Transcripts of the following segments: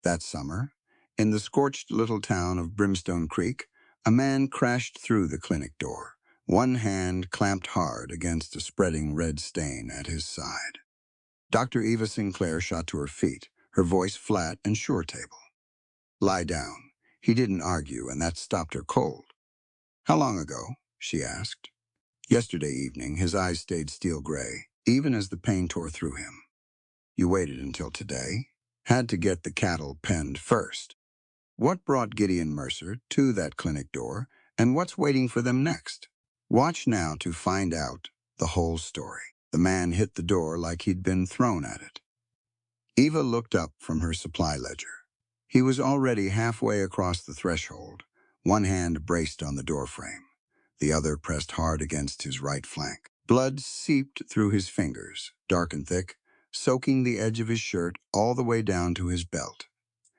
That summer, in the scorched little town of Brimstone Creek, a man crashed through the clinic door, one hand clamped hard against a spreading red stain at his side. Dr. Eva Sinclair shot to her feet, her voice flat and sure-table. "Lie down." He didn't argue, and that stopped her cold. "How long ago?" she asked. "Yesterday evening." His eyes stayed steel gray, even as the pain tore through him. "You waited until today?" "Had to get the cattle penned first." What brought Gideon Mercer to that clinic door, and what's waiting for them next? Watch now to find out the whole story. The man hit the door like he'd been thrown at it. Eva looked up from her supply ledger. He was already halfway across the threshold, one hand braced on the doorframe, the other pressed hard against his right flank. Blood seeped through his fingers, dark and thick, soaking the edge of his shirt all the way down to his belt.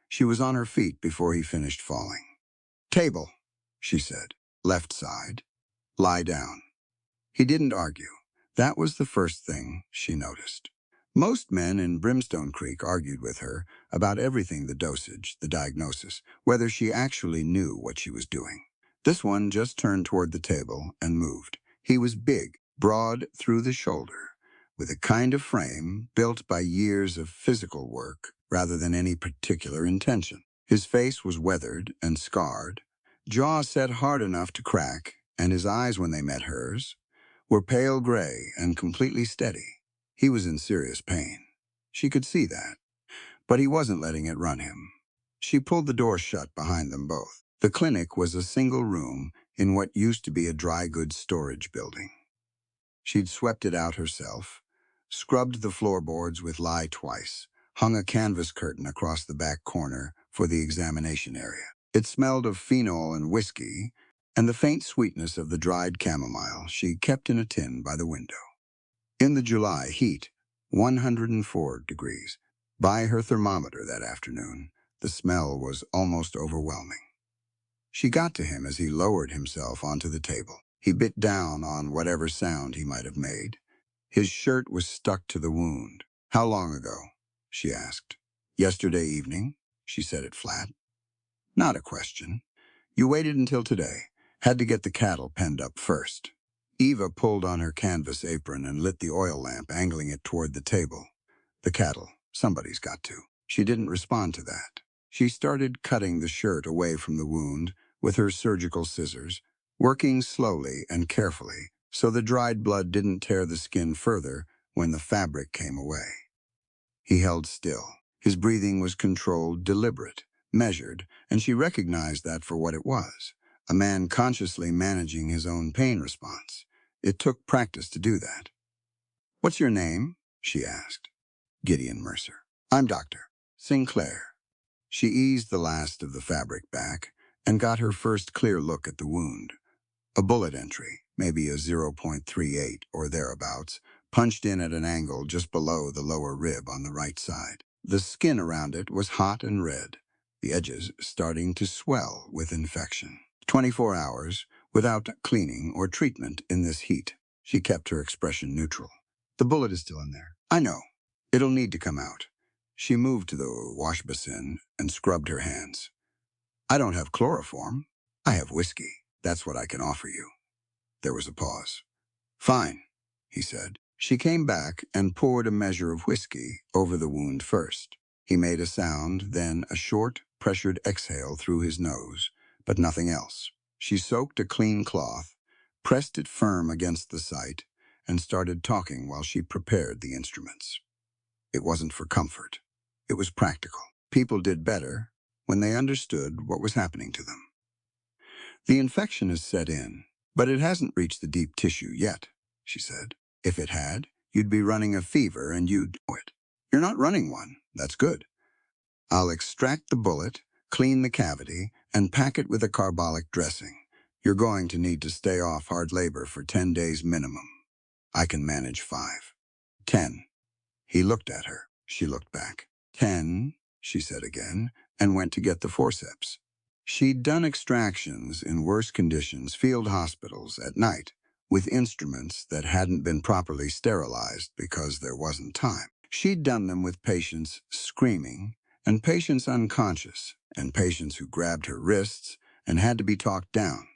She was on her feet before he finished falling. "Table," she said. "Left side. Lie down." He didn't argue. That was the first thing she noticed. Most men in Brimstone Creek argued with her about everything: the dosage, the diagnosis, whether she actually knew what she was doing. This one just turned toward the table and moved. He was big, broad through the shoulder, with a kind of frame built by years of physical work rather than any particular intention. His face was weathered and scarred, jaw set hard enough to crack, and his eyes, when they met hers, were pale gray and completely steady. He was in serious pain. She could see that, but he wasn't letting it run him. She pulled the door shut behind them both. The clinic was a single room in what used to be a dry goods storage building. She'd swept it out herself, scrubbed the floorboards with lye twice, hung a canvas curtain across the back corner for the examination area. It smelled of phenol and whiskey, and the faint sweetness of the dried chamomile she kept in a tin by the window. In the July heat, 104 degrees, by her thermometer that afternoon, the smell was almost overwhelming. She got to him as he lowered himself onto the table. He bit down on whatever sound he might have made. His shirt was stuck to the wound. "How long ago?" she asked. "Yesterday evening." She said it flat. Not a question. "You waited until today. Had to get the cattle penned up first." Eva pulled on her canvas apron and lit the oil lamp, angling it toward the table. "The cattle. Somebody's got to." She didn't respond to that. She started cutting the shirt away from the wound with her surgical scissors, working slowly and carefully so the dried blood didn't tear the skin further when the fabric came away. He held still. His breathing was controlled, deliberate, measured, and she recognized that for what it was: a man consciously managing his own pain response. It took practice to do that. "What's your name?" she asked. "Gideon Mercer." "I'm Dr. Sinclair." She eased the last of the fabric back and got her first clear look at the wound. A bullet entry, maybe a 0.38 or thereabouts, punched in at an angle just below the lower rib on the right side. The skin around it was hot and red, the edges starting to swell with infection. 24 hours without cleaning or treatment in this heat. She kept her expression neutral. "The bullet is still in there." "I know. It'll need to come out." She moved to the wash basin and scrubbed her hands. "I don't have chloroform. I have whiskey. That's what I can offer you." There was a pause. "Fine," he said. She came back and poured a measure of whiskey over the wound first. He made a sound, then a short, pressured exhale through his nose, but nothing else. She soaked a clean cloth, pressed it firm against the site, and started talking while she prepared the instruments. It wasn't for comfort. It was practical. People did better when they understood what was happening to them. "The infection has set in, but it hasn't reached the deep tissue yet," she said. "If it had, you'd be running a fever and you'd know it. You're not running one. That's good. I'll extract the bullet, clean the cavity, and pack it with a carbolic dressing. You're going to need to stay off hard labor for 10 days minimum. I can manage 5. 10. He looked at her. She looked back. 10, she said again, and went to get the forceps. She'd done extractions in worse conditions, field hospitals at night, with instruments that hadn't been properly sterilized because there wasn't time. She'd done them with patients screaming and patients unconscious, and patients who grabbed her wrists and had to be talked down.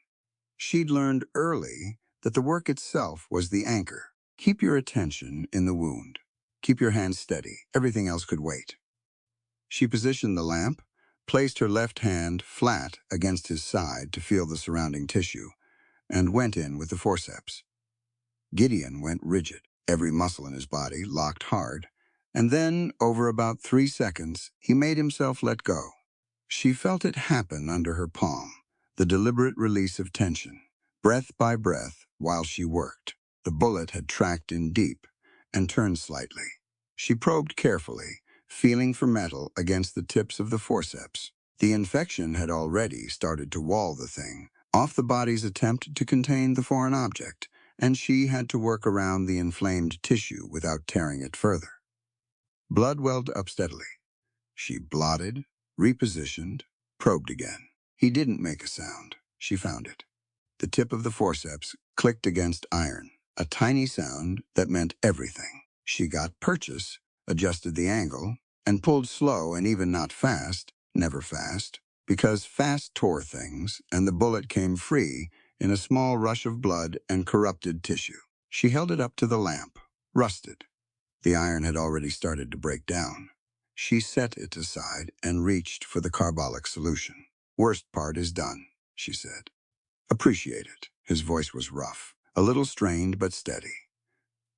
She'd learned early that the work itself was the anchor. Keep your attention in the wound. Keep your hands steady. Everything else could wait. She positioned the lamp, placed her left hand flat against his side to feel the surrounding tissue, and went in with the forceps. Gideon went rigid, every muscle in his body locked hard, and then, over about 3 seconds, he made himself let go. She felt it happen under her palm, the deliberate release of tension, breath by breath, while she worked. The bullet had tracked in deep and turned slightly. She probed carefully, feeling for metal against the tips of the forceps. The infection had already started to wall the thing, off the body's attempt to contain the foreign object, and she had to work around the inflamed tissue without tearing it further. Blood welled up steadily. She blotted, repositioned, probed again. He didn't make a sound. She found it. The tip of the forceps clicked against iron, a tiny sound that meant everything. She got purchase, adjusted the angle, and pulled slow and even not fast, never fast, because fast tore things, and the bullet came free in a small rush of blood and corrupted tissue. She held it up to the lamp, rusted. The iron had already started to break down. She set it aside and reached for the carbolic solution. "Worst part is done," she said. "Appreciate it." His voice was rough, a little strained but steady.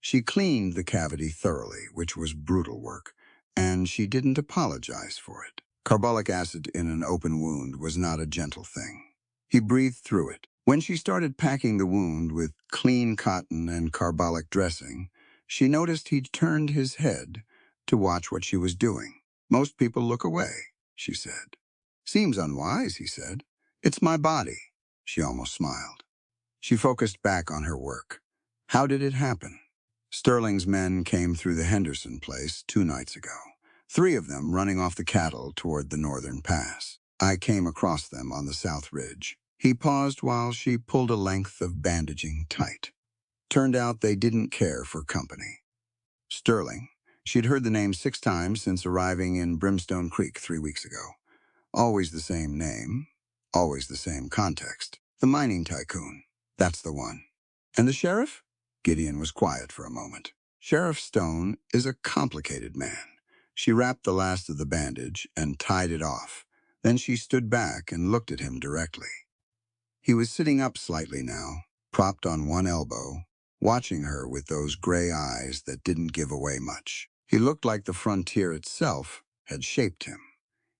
She cleaned the cavity thoroughly, which was brutal work, and she didn't apologize for it. Carbolic acid in an open wound was not a gentle thing. He breathed through it. When she started packing the wound with clean cotton and carbolic dressing, she noticed he'd turned his head to watch what she was doing. "Most people look away," she said. "Seems unwise," he said. "It's my body." She almost smiled. She focused back on her work. How did it happen? Sterling's men came through the Henderson place 2 nights ago, 3 of them running off the cattle toward the northern pass. I came across them on the south ridge. He paused while she pulled a length of bandaging tight. Turned out they didn't care for company. Sterling. She'd heard the name 6 times since arriving in Brimstone Creek 3 weeks ago. Always the same name, always the same context. The mining tycoon. That's the one. "And the sheriff?" Gideon was quiet for a moment. "Sheriff Stone is a complicated man." She wrapped the last of the bandage and tied it off. Then she stood back and looked at him directly. He was sitting up slightly now, propped on one elbow, watching her with those gray eyes that didn't give away much. He looked like the frontier itself had shaped him.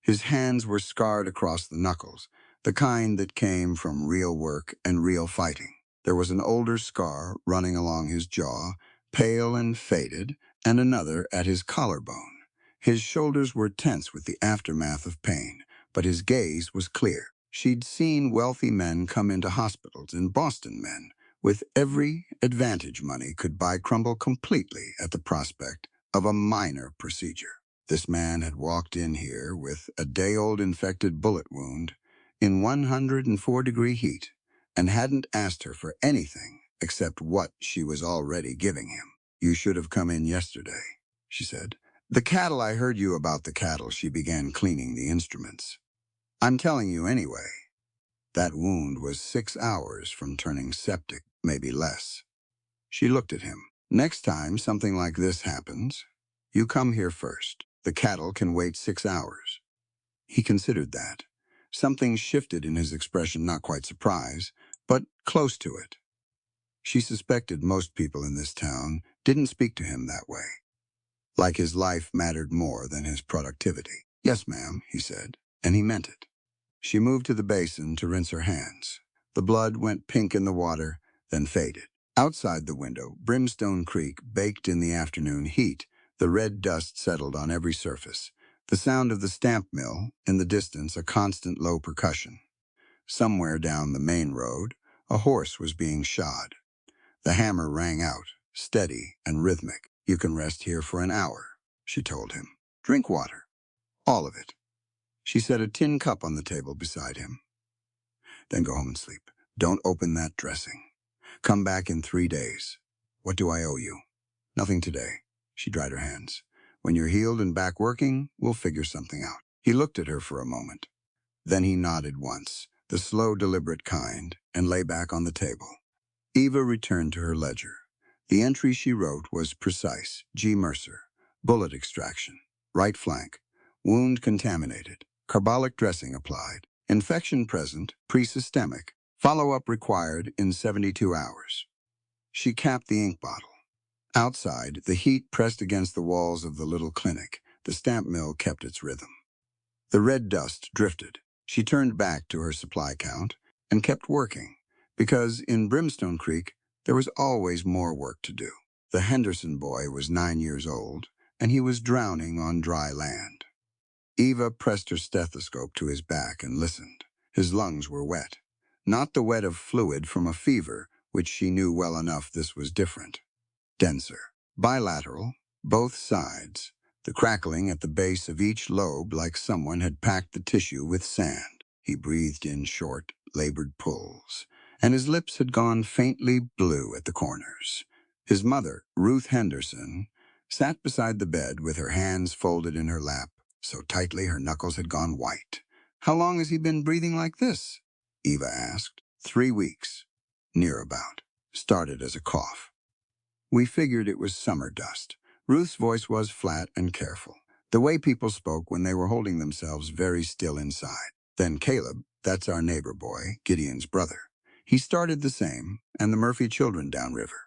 His hands were scarred across the knuckles, the kind that came from real work and real fighting. There was an older scar running along his jaw, pale and faded, and another at his collarbone. His shoulders were tense with the aftermath of pain, but his gaze was clear. She'd seen wealthy men come into hospitals, and Boston men, with every advantage money could buy, crumble completely at the prospect of a minor procedure. This man had walked in here with a day-old infected bullet wound in 104-degree heat and hadn't asked her for anything except what she was already giving him. "You should have come in yesterday," she said. "The cattle, I heard you about the cattle." She began cleaning the instruments. "I'm telling you anyway. That wound was 6 hours from turning septic, maybe less." She looked at him. "Next time something like this happens, you come here first. The cattle can wait 6 hours. He considered that. Something shifted in his expression, not quite surprise, but close to it. She suspected most people in this town didn't speak to him that way, like his life mattered more than his productivity. "Yes, ma'am," he said, and he meant it. She moved to the basin to rinse her hands. The blood went pink in the water, then faded. Outside the window, Brimstone Creek baked in the afternoon heat. The red dust settled on every surface. The sound of the stamp mill, in the distance a constant low percussion. Somewhere down the main road, a horse was being shod. The hammer rang out, steady and rhythmic. "You can rest here for an hour," she told him. "Drink water. All of it." She set a tin cup on the table beside him. "Then go home and sleep. Don't open that dressing. Come back in 3 days. What do I owe you?" "Nothing today." She dried her hands. When you're healed and back working, we'll figure something out. He looked at her for a moment. Then he nodded once, the slow, deliberate kind, and lay back on the table. Eva returned to her ledger. The entry she wrote was precise. G. Mercer. Bullet extraction. Right flank. Wound contaminated. Carbolic dressing applied. Infection present. Pre-systemic. Follow-up required in 72 hours. She capped the ink bottle. Outside, the heat pressed against the walls of the little clinic. The stamp mill kept its rhythm. The red dust drifted. She turned back to her supply count and kept working, because in Brimstone Creek, there was always more work to do. The Henderson boy was 9 years old, and he was drowning on dry land. Eva pressed her stethoscope to his back and listened. His lungs were wet. Not the wet of fluid from a fever, which she knew well enough this was different. Denser. Bilateral. Both sides. The crackling at the base of each lobe like someone had packed the tissue with sand. He breathed in short, labored pulls, and his lips had gone faintly blue at the corners. His mother, Ruth Henderson, sat beside the bed with her hands folded in her lap, so tightly her knuckles had gone white. "How long has he been breathing like this?" Eva asked. 3 weeks. Near about. Started as a cough. We figured it was summer dust. Ruth's voice was flat and careful, the way people spoke when they were holding themselves very still inside. Then Caleb, that's our neighbor boy, Gideon's brother. He started the same, and the Murphy children downriver.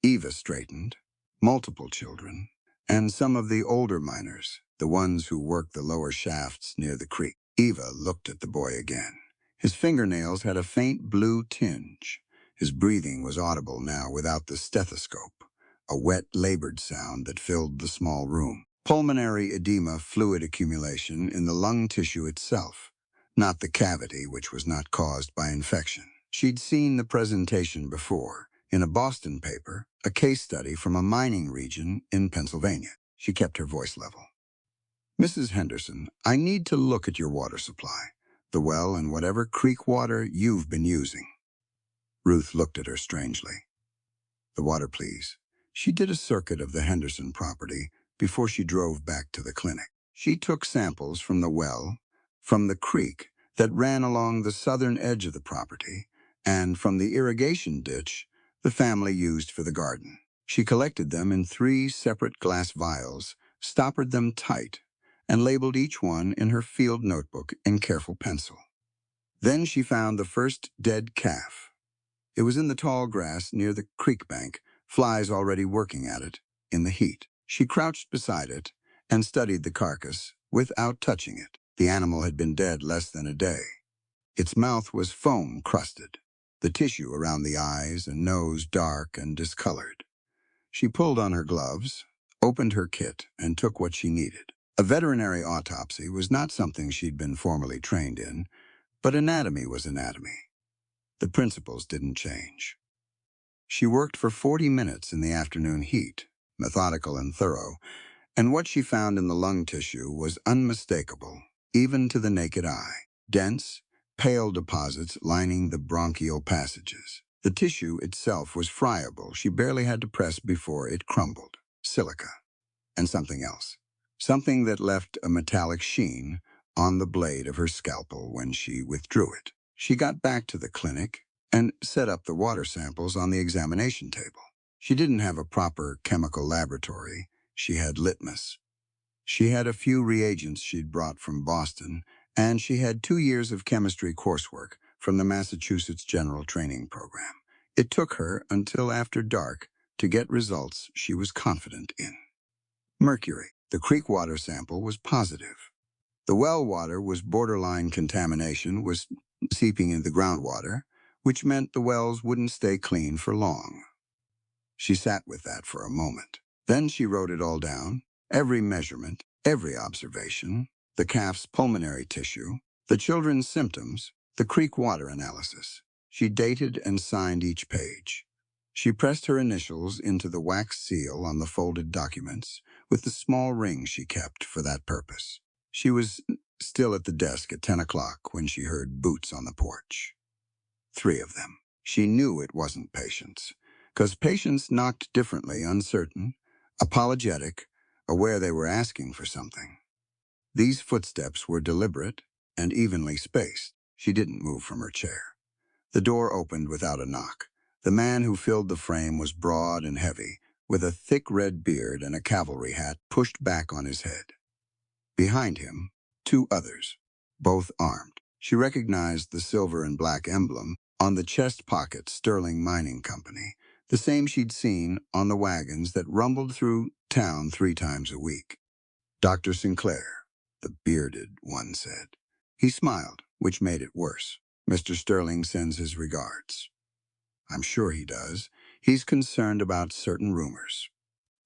Eva straightened. Multiple children, and some of the older miners, the ones who worked the lower shafts near the creek. Eva looked at the boy again. His fingernails had a faint blue tinge. His breathing was audible now without the stethoscope, a wet, labored sound that filled the small room. Pulmonary edema, fluid accumulation in the lung tissue itself, not the cavity, which was not caused by infection. She'd seen the presentation before, in a Boston paper, a case study from a mining region in Pennsylvania. She kept her voice level. "Mrs. Henderson, I need to look at your water supply, the well and whatever creek water you've been using." Ruth looked at her strangely. "The water, please." She did a circuit of the Henderson property before she drove back to the clinic. She took samples from the well, from the creek that ran along the southern edge of the property, and from the irrigation ditch the family used for the garden. She collected them in 3 separate glass vials, stoppered them tight, and labeled each one in her field notebook in careful pencil. Then she found the first dead calf. It was in the tall grass near the creek bank, flies already working at it, in the heat. She crouched beside it and studied the carcass without touching it. The animal had been dead less than a day. Its mouth was foam-crusted, the tissue around the eyes and nose dark and discolored. She pulled on her gloves, opened her kit, and took what she needed. A veterinary autopsy was not something she'd been formally trained in, but anatomy was anatomy. The principles didn't change. She worked for 40 minutes in the afternoon heat, methodical and thorough, and what she found in the lung tissue was unmistakable, even to the naked eye. Dense, pale deposits lining the bronchial passages. The tissue itself was friable. She barely had to press before it crumbled. Silica. And something else. Something that left a metallic sheen on the blade of her scalpel when she withdrew it. She got back to the clinic and set up the water samples on the examination table. She didn't have a proper chemical laboratory. She had litmus. She had a few reagents she'd brought from Boston, and she had 2 years of chemistry coursework from the Massachusetts General Training Program. It took her until after dark to get results she was confident in. Mercury. The creek water sample was positive. The well water was borderline contamination, was seeping into the groundwater, which meant the wells wouldn't stay clean for long. She sat with that for a moment. Then she wrote it all down, every measurement, every observation, the calf's pulmonary tissue, the children's symptoms, the creek water analysis. She dated and signed each page. She pressed her initials into the wax seal on the folded documents with the small ring she kept for that purpose. She was still at the desk at 10 o'clock when she heard boots on the porch. 3 of them. She knew it wasn't Patience, because Patience knocked differently, uncertain, apologetic, aware they were asking for something. These footsteps were deliberate and evenly spaced. She didn't move from her chair. The door opened without a knock. The man who filled the frame was broad and heavy, with a thick red beard and a cavalry hat pushed back on his head. Behind him, two others, both armed. She recognized the silver and black emblem on the chest pocket Sterling Mining Company, the same she'd seen on the wagons that rumbled through town 3 times a week. Dr. Sinclair, the bearded one said. He smiled, which made it worse. Mr. Sterling sends his regards. I'm sure he does. He's concerned about certain rumors.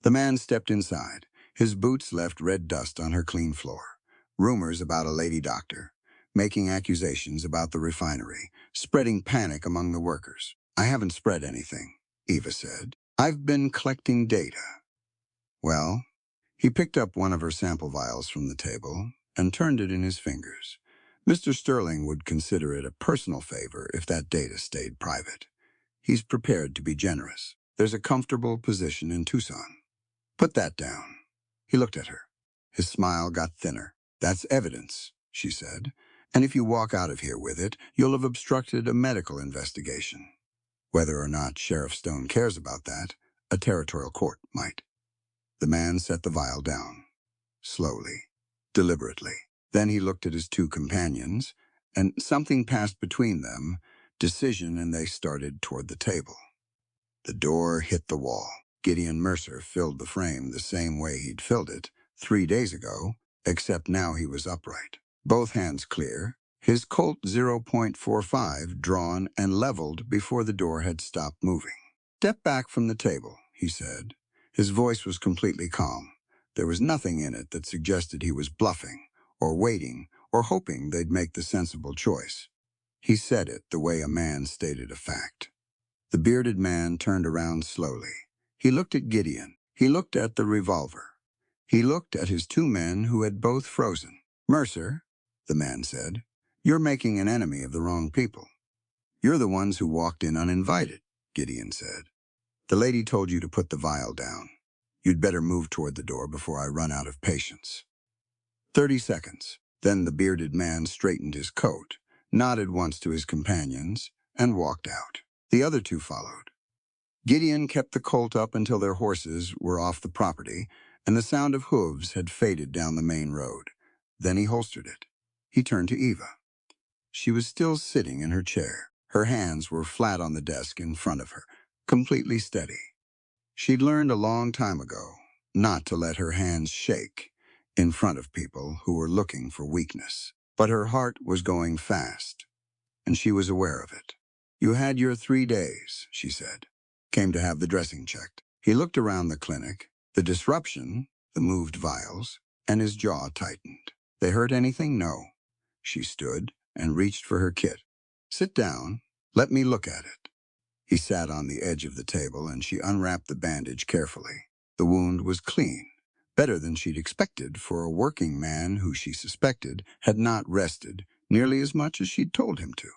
The man stepped inside. His boots left red dust on her clean floor. Rumors about a lady doctor, making accusations about the refinery, spreading panic among the workers. I haven't spread anything, Eva said. I've been collecting data. Well, he picked up one of her sample vials from the table and turned it in his fingers. Mr. Sterling would consider it a personal favor if that data stayed private. He's prepared to be generous. There's a comfortable position in Tucson. Put that down. He looked at her. His smile got thinner. That's evidence, she said. And if you walk out of here with it, you'll have obstructed a medical investigation. Whether or not Sheriff Stone cares about that, a territorial court might. The man set the vial down, slowly, deliberately. Then he looked at his 2 companions, and something passed between them, decision, and they started toward the table. The door hit the wall. Gideon Mercer filled the frame the same way he'd filled it 3 days ago, except now he was upright. Both hands clear, his Colt .45 drawn and leveled before the door had stopped moving. Step back from the table, he said. His voice was completely calm. There was nothing in it that suggested he was bluffing, or waiting, or hoping they'd make the sensible choice. He said it the way a man stated a fact. The bearded man turned around slowly. He looked at Gideon. He looked at the revolver. He looked at his 2 men who had both frozen. Mercer, the man said, you're making an enemy of the wrong people. You're the ones who walked in uninvited, Gideon said. The lady told you to put the vial down. You'd better move toward the door before I run out of patience. 30 seconds. Then the bearded man straightened his coat, nodded once to his companions, and walked out. The other 2 followed. Gideon kept the colt up until their horses were off the property, and the sound of hooves had faded down the main road. Then he holstered it. He turned to Eva. She was still sitting in her chair. Her hands were flat on the desk in front of her, completely steady. She'd learned a long time ago not to let her hands shake in front of people who were looking for weakness. But her heart was going fast, and she was aware of it. You had your 3 days, she said. Came to have the dressing checked. He looked around the clinic, the disruption, the moved vials, and his jaw tightened. They hurt anything? No. She stood and reached for her kit. Sit down. Let me look at it. He sat on the edge of the table and she unwrapped the bandage carefully. The wound was clean, better than she'd expected for a working man who she suspected had not rested nearly as much as she'd told him to.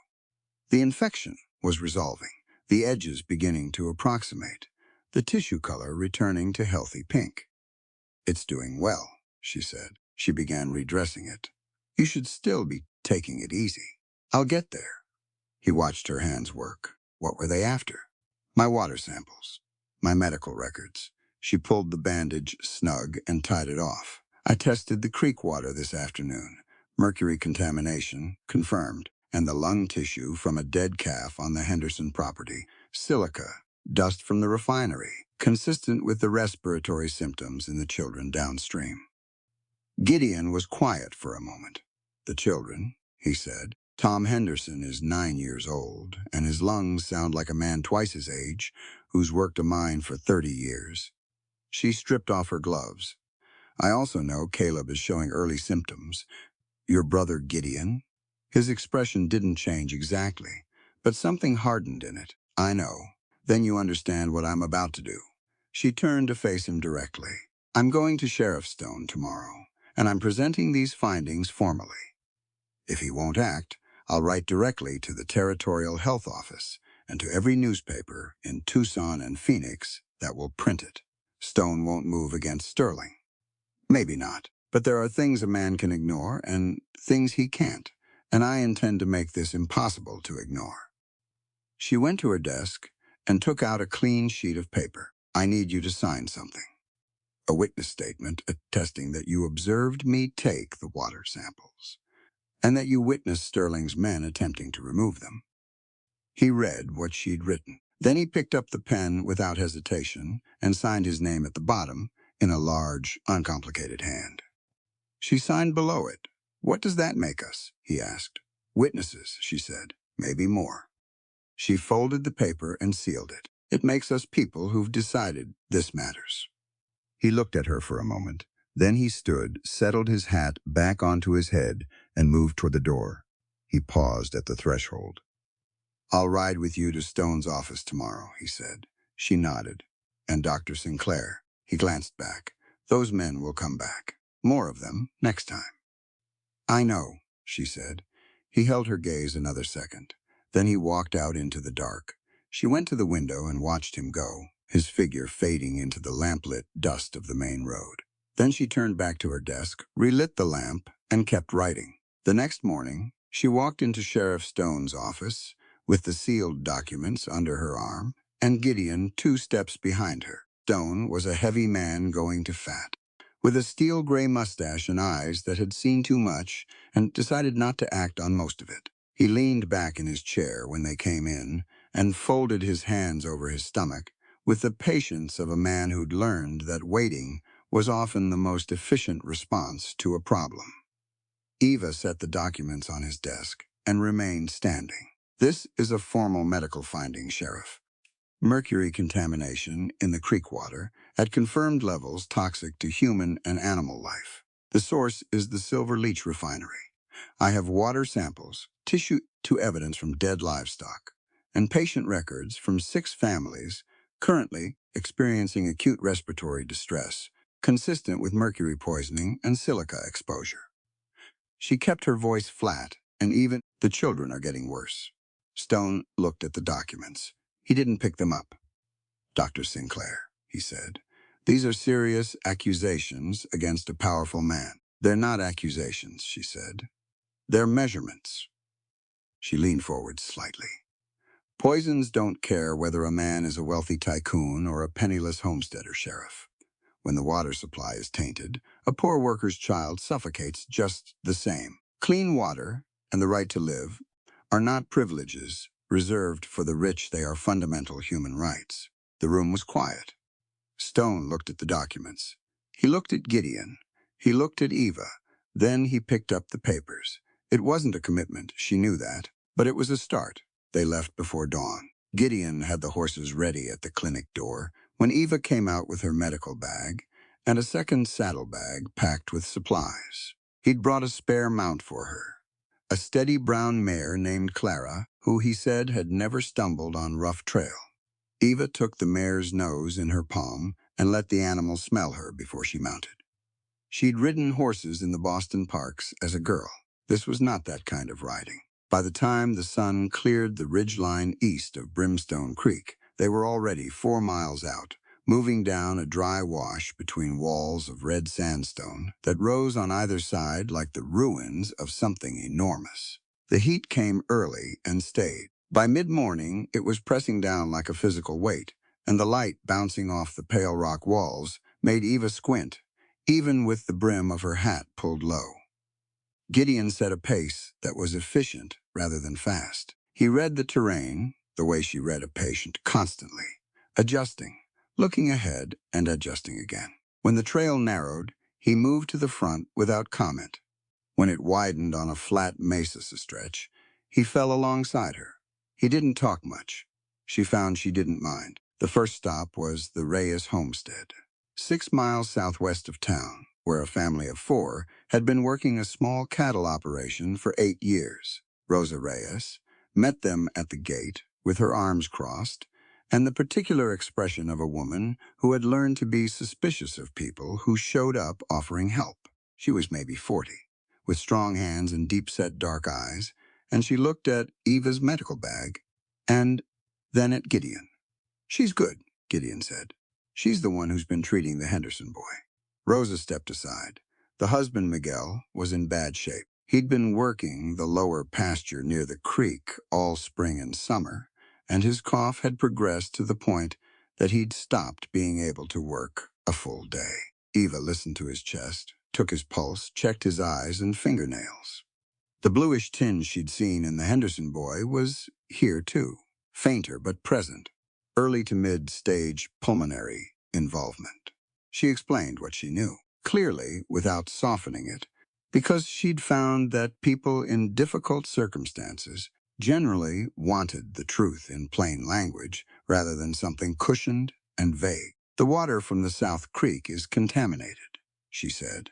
The infection was resolving, the edges beginning to approximate, the tissue color returning to healthy pink. It's doing well, she said. She began redressing it. You should still be taking it easy. I'll get there. He watched her hands work. What were they after? My water samples, my medical records. She pulled the bandage snug and tied it off. I tested the creek water this afternoon. Mercury contamination, confirmed, and the lung tissue from a dead calf on the Henderson property. Silica, dust from the refinery, consistent with the respiratory symptoms in the children downstream. Gideon was quiet for a moment. The children, he said. Tom Henderson is 9 years old, and his lungs sound like a man twice his age who's worked a mine for 30 years. She stripped off her gloves. I also know Caleb is showing early symptoms. Your brother Gideon? His expression didn't change exactly, but something hardened in it. I know. Then you understand what I'm about to do. She turned to face him directly. I'm going to Sheriff Stone tomorrow, and I'm presenting these findings formally. If he won't act, I'll write directly to the Territorial Health Office and to every newspaper in Tucson and Phoenix that will print it. Stone won't move against Sterling. Maybe not. But there are things a man can ignore and things he can't, and I intend to make this impossible to ignore. She went to her desk and took out a clean sheet of paper. I need you to sign something. A witness statement attesting that you observed me take the water samples, and that you witnessed Sterling's men attempting to remove them. He read what she'd written. Then he picked up the pen without hesitation and signed his name at the bottom in a large, uncomplicated hand. She signed below it. What does that make us? He asked. Witnesses, she said. Maybe more. She folded the paper and sealed it. It makes us people who've decided this matters. He looked at her for a moment. Then he stood, settled his hat back onto his head, and moved toward the door. He paused at the threshold. I'll ride with you to Stone's office tomorrow, he said. She nodded. And Dr. Sinclair. He glanced back. Those men will come back. More of them next time. I know, she said. He held her gaze another second. Then he walked out into the dark. She went to the window and watched him go, his figure fading into the lamplit dust of the main road. Then she turned back to her desk, relit the lamp, and kept writing. The next morning, she walked into Sheriff Stone's office with the sealed documents under her arm and Gideon 2 steps behind her. Stone was a heavy man going to fat, with a steel gray mustache and eyes that had seen too much and decided not to act on most of it. He leaned back in his chair when they came in and folded his hands over his stomach with the patience of a man who'd learned that waiting was often the most efficient response to a problem. Eva set the documents on his desk and remained standing. This is a formal medical finding, Sheriff. Mercury contamination in the creek water at confirmed levels toxic to human and animal life. The source is the Silver Leach refinery. I have water samples, tissue to evidence from dead livestock, and patient records from 6 families currently experiencing acute respiratory distress, consistent with mercury poisoning and silica exposure. She kept her voice flat, and even the children are getting worse. Stone looked at the documents. He didn't pick them up. Dr. Sinclair, he said, these are serious accusations against a powerful man. They're not accusations, she said. They're measurements. She leaned forward slightly. Poisons don't care whether a man is a wealthy tycoon or a penniless homesteader, Sheriff. When the water supply is tainted, a poor worker's child suffocates just the same. Clean water and the right to live are not privileges reserved for the rich. They are fundamental human rights. The room was quiet. Stone looked at the documents. He looked at Gideon. He looked at Eva. Then he picked up the papers. It wasn't a commitment, she knew that, but it was a start. They left before dawn. Gideon had the horses ready at the clinic door when Eva came out with her medical bag and a second saddlebag packed with supplies. He'd brought a spare mount for her, a steady brown mare named Clara, who he said had never stumbled on rough trail. Eva took the mare's nose in her palm and let the animal smell her before she mounted. She'd ridden horses in the Boston parks as a girl. This was not that kind of riding. By the time the sun cleared the ridgeline east of Brimstone Creek, they were already 4 miles out, moving down a dry wash between walls of red sandstone that rose on either side like the ruins of something enormous. The heat came early and stayed. By mid-morning, it was pressing down like a physical weight, and the light bouncing off the pale rock walls made Eva squint, even with the brim of her hat pulled low. Gideon set a pace that was efficient rather than fast. He read the terrain, the way she read a patient, constantly, adjusting, looking ahead and adjusting again. When the trail narrowed, he moved to the front without comment. When it widened on a flat mesa stretch, he fell alongside her. He didn't talk much. She found she didn't mind. The first stop was the Reyes homestead, 6 miles southwest of town, where a family of 4 had been working a small cattle operation for 8 years. Rosa Reyes met them at the gate with her arms crossed and the particular expression of a woman who had learned to be suspicious of people who showed up offering help. She was maybe 40, with strong hands and deep-set dark eyes, and she looked at Eva's medical bag and then at Gideon. She's good, Gideon said. She's the one who's been treating the Henderson boy. Rosa stepped aside. The husband, Miguel, was in bad shape. He'd been working the lower pasture near the creek all spring and summer, and his cough had progressed to the point that he'd stopped being able to work a full day. Eva listened to his chest, took his pulse, checked his eyes and fingernails. The bluish tinge she'd seen in the Henderson boy was here too, fainter but present, early to mid-stage pulmonary involvement. She explained what she knew, clearly without softening it, because she'd found that people in difficult circumstances generally wanted the truth in plain language rather than something cushioned and vague. The water from the South Creek is contaminated, she said.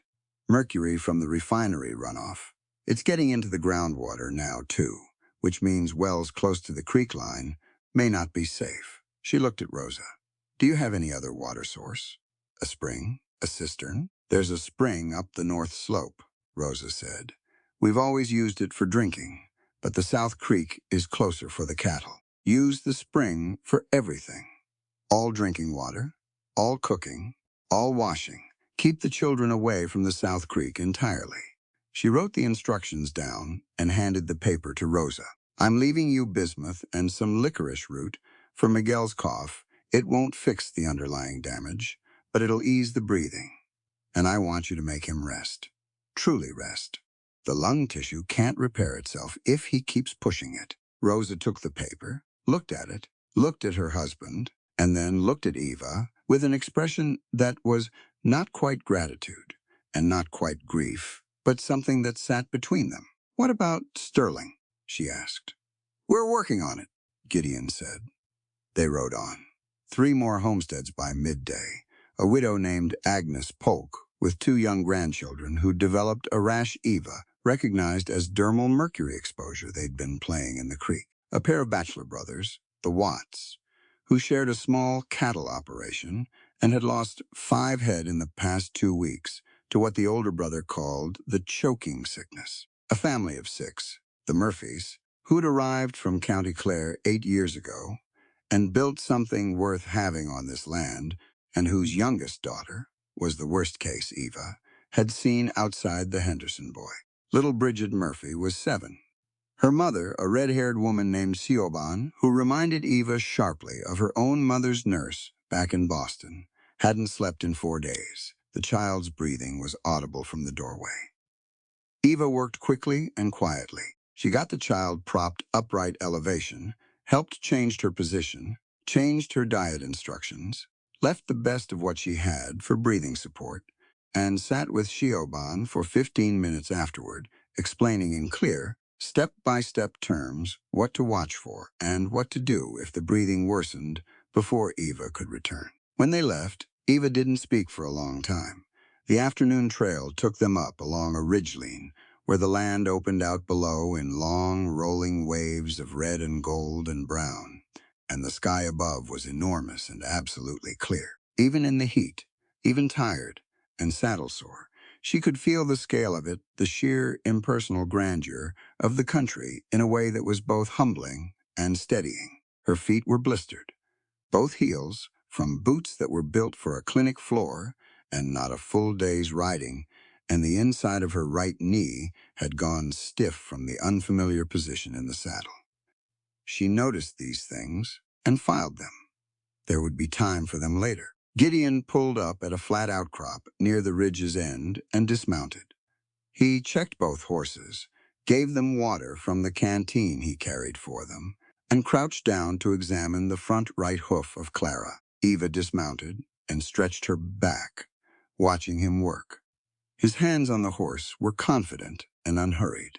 Mercury from the refinery runoff. It's getting into the groundwater now, too, which means wells close to the creek line may not be safe. She looked at Rosa. Do you have any other water source? A spring? A cistern? There's a spring up the north slope, Rosa said. We've always used it for drinking, but the South Creek is closer for the cattle. Use the spring for everything. All drinking water, all cooking, all washing. Keep the children away from the South Creek entirely. She wrote the instructions down and handed the paper to Rosa. I'm leaving you bismuth and some licorice root for Miguel's cough. It won't fix the underlying damage, but it'll ease the breathing. And I want you to make him rest. Truly rest. The lung tissue can't repair itself if he keeps pushing it. Rosa took the paper, looked at it, looked at her husband, and then looked at Eva with an expression that was not quite gratitude and not quite grief, but something that sat between them. What about Sterling? She asked. We're working on it, Gideon said. They rode on. 3 more homesteads by midday. A widow named Agnes Polk, with 2 young grandchildren who developed a rash Eva, recognized as dermal mercury exposure they'd been playing in the creek. A pair of bachelor brothers, the Watts, who shared a small cattle operation and had lost 5 head in the past 2 weeks to what the older brother called the choking sickness. A family of 6, the Murphys, who'd arrived from County Clare 8 years ago and built something worth having on this land, and whose youngest daughter was the worst case Eva had seen outside the Henderson boy. Little Bridget Murphy was 7. Her mother, a red-haired woman named Siobhan, who reminded Eva sharply of her own mother's nurse back in Boston, hadn't slept in 4 days. The child's breathing was audible from the doorway. Eva worked quickly and quietly. She got the child propped upright elevation, helped change her position, changed her diet instructions, left the best of what she had for breathing support, and sat with Siobhan for 15 minutes afterward, explaining in clear, step-by-step terms what to watch for and what to do if the breathing worsened before Eva could return. When they left, Eva didn't speak for a long time. The afternoon trail took them up along a ridgeline where the land opened out below in long, rolling waves of red and gold and brown, and the sky above was enormous and absolutely clear. Even in the heat, even tired and saddle-sore, she could feel the scale of it, the sheer impersonal grandeur of the country in a way that was both humbling and steadying. Her feet were blistered, both heels, from boots that were built for a clinic floor and not a full day's riding, and the inside of her right knee had gone stiff from the unfamiliar position in the saddle. She noticed these things and filed them. There would be time for them later. Gideon pulled up at a flat outcrop near the ridge's end and dismounted. He checked both horses, gave them water from the canteen he carried for them, and crouched down to examine the front right hoof of Clara. Eva dismounted and stretched her back, watching him work. His hands on the horse were confident and unhurried.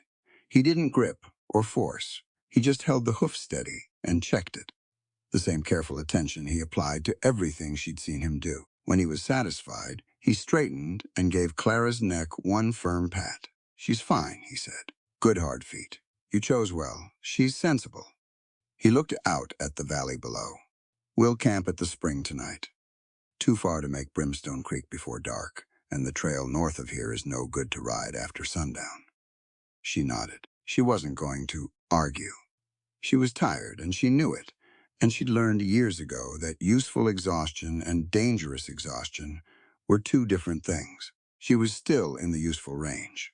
He didn't grip or force. He just held the hoof steady and checked it. The same careful attention he applied to everything she'd seen him do. When he was satisfied, he straightened and gave Clara's neck one firm pat. She's fine, he said. Good hard feet. You chose well. She's sensible. He looked out at the valley below. We'll camp at the spring tonight. Too far to make Brimstone Creek before dark, and the trail north of here is no good to ride after sundown. She nodded. She wasn't going to argue. She was tired, and she knew it, and she'd learned years ago that useful exhaustion and dangerous exhaustion were two different things. She was still in the useful range.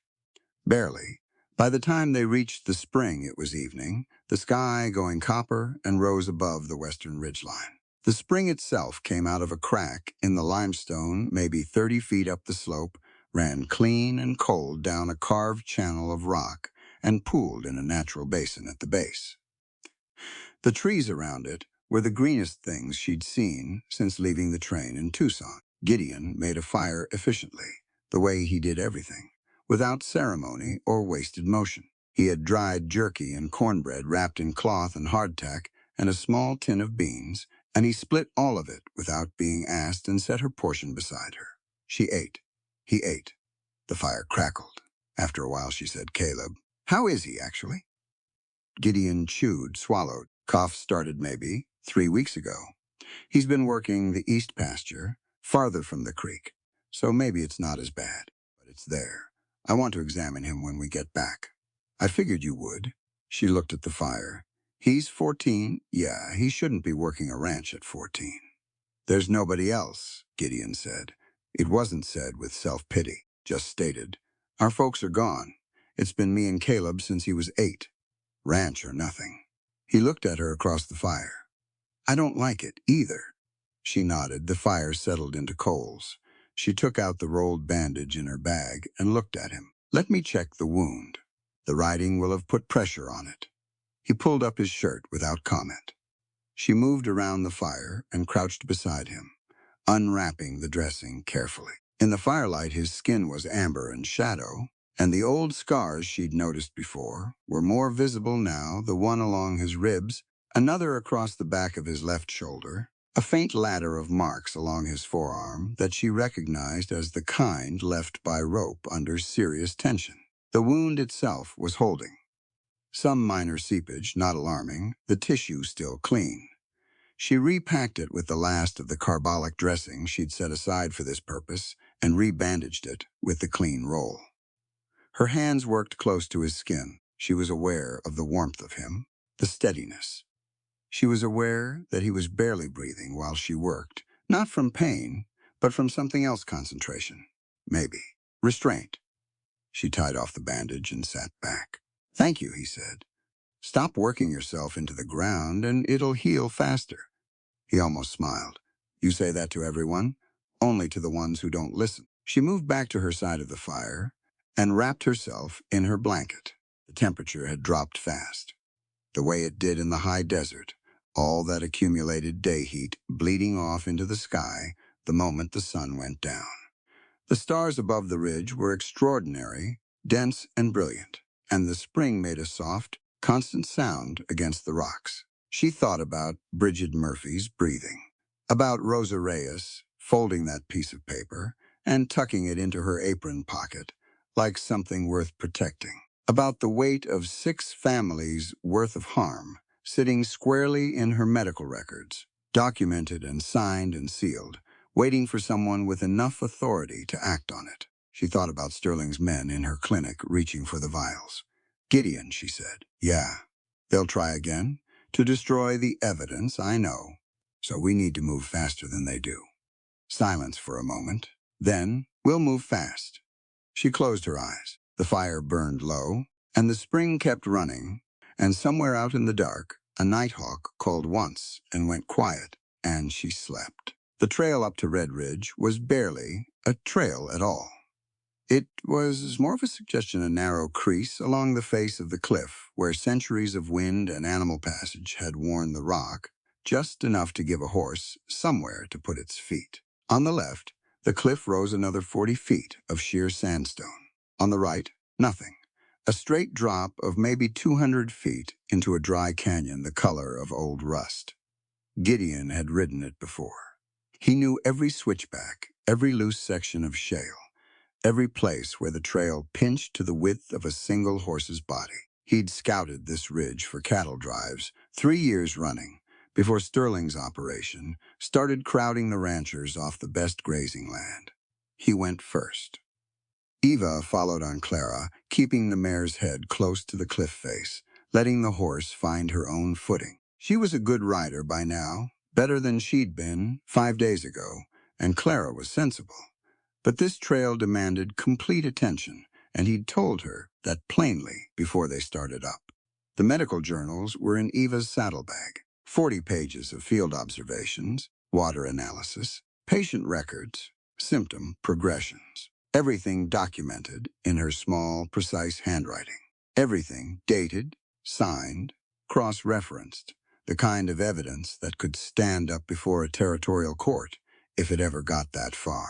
Barely. By the time they reached the spring, it was evening, the sky going copper and rose above the western ridgeline. The spring itself came out of a crack in the limestone, maybe 30 feet up the slope, ran clean and cold down a carved channel of rock, and pooled in a natural basin at the base. The trees around it were the greenest things she'd seen since leaving the train in Tucson. Gideon made a fire efficiently, the way he did everything, without ceremony or wasted motion. He had dried jerky and cornbread wrapped in cloth and hardtack and a small tin of beans, and he split all of it without being asked and set her portion beside her. She ate. He ate. The fire crackled. After a while she said, "Caleb, how is he, actually?" Gideon chewed, swallowed. Cough started maybe 3 weeks ago. He's been working the east pasture, farther from the creek, so maybe it's not as bad, but it's there. I want to examine him when we get back. I figured you would. She looked at the fire. He's 14. Yeah, he shouldn't be working a ranch at 14. There's nobody else, Gideon said. It wasn't said with self-pity, just stated. Our folks are gone. It's been me and Caleb since he was 8. Ranch or nothing. He looked at her across the fire. I don't like it, either. She nodded. The fire settled into coals. She took out the rolled bandage in her bag and looked at him. Let me check the wound. The riding will have put pressure on it. He pulled up his shirt without comment. She moved around the fire and crouched beside him, unwrapping the dressing carefully. In the firelight, his skin was amber and shadow, and the old scars she'd noticed before were more visible now, the one along his ribs, another across the back of his left shoulder, a faint ladder of marks along his forearm that she recognized as the kind left by rope under serious tension. The wound itself was holding. Some minor seepage, not alarming, the tissue still clean. She repacked it with the last of the carbolic dressing she'd set aside for this purpose and rebandaged it with the clean roll. Her hands worked close to his skin. She was aware of the warmth of him, the steadiness. She was aware that he was barely breathing while she worked, not from pain, but from something else, concentration. Maybe. Restraint. She tied off the bandage and sat back. Thank you, he said. Stop working yourself into the ground and it'll heal faster. He almost smiled. You say that to everyone? Only to the ones who don't listen. She moved back to her side of the fire and wrapped herself in her blanket. The temperature had dropped fast, the way it did in the high desert, all that accumulated day heat bleeding off into the sky the moment the sun went down. The stars above the ridge were extraordinary, dense and brilliant, and the spring made a soft, constant sound against the rocks. She thought about Bridget Murphy's breathing, about Rosa Reyes folding that piece of paper and tucking it into her apron pocket like something worth protecting, about the weight of 6 families' worth of harm sitting squarely in her medical records, documented and signed and sealed, waiting for someone with enough authority to act on it. She thought about Sterling's men in her clinic reaching for the vials. Gideon, she said. Yeah. They'll try again. To destroy the evidence, I know. So we need to move faster than they do. Silence for a moment. Then, we'll move fast. She closed her eyes. The fire burned low, and the spring kept running, and somewhere out in the dark, a nighthawk called once and went quiet, and she slept. The trail up to Red Ridge was barely a trail at all. It was more of a suggestion, a narrow crease along the face of the cliff where centuries of wind and animal passage had worn the rock, just enough to give a horse somewhere to put its feet. On the left, the cliff rose another 40 feet of sheer sandstone. On the right, nothing. A straight drop of maybe 200 feet into a dry canyon the color of old rust. Gideon had ridden it before. He knew every switchback, every loose section of shale, every place where the trail pinched to the width of a single horse's body. He'd scouted this ridge for cattle drives 3 years running, before Sterling's operation started crowding the ranchers off the best grazing land. He went first. Eva followed on Clara, keeping the mare's head close to the cliff face, letting the horse find her own footing. She was a good rider by now, better than she'd been 5 days ago, and Clara was sensible. But this trail demanded complete attention, and he'd told her that plainly before they started up. The medical journals were in Eva's saddlebag. 40 pages of field observations, water analysis, patient records, symptom progressions. Everything documented in her small, precise handwriting. Everything dated, signed, cross-referenced. The kind of evidence that could stand up before a territorial court if it ever got that far.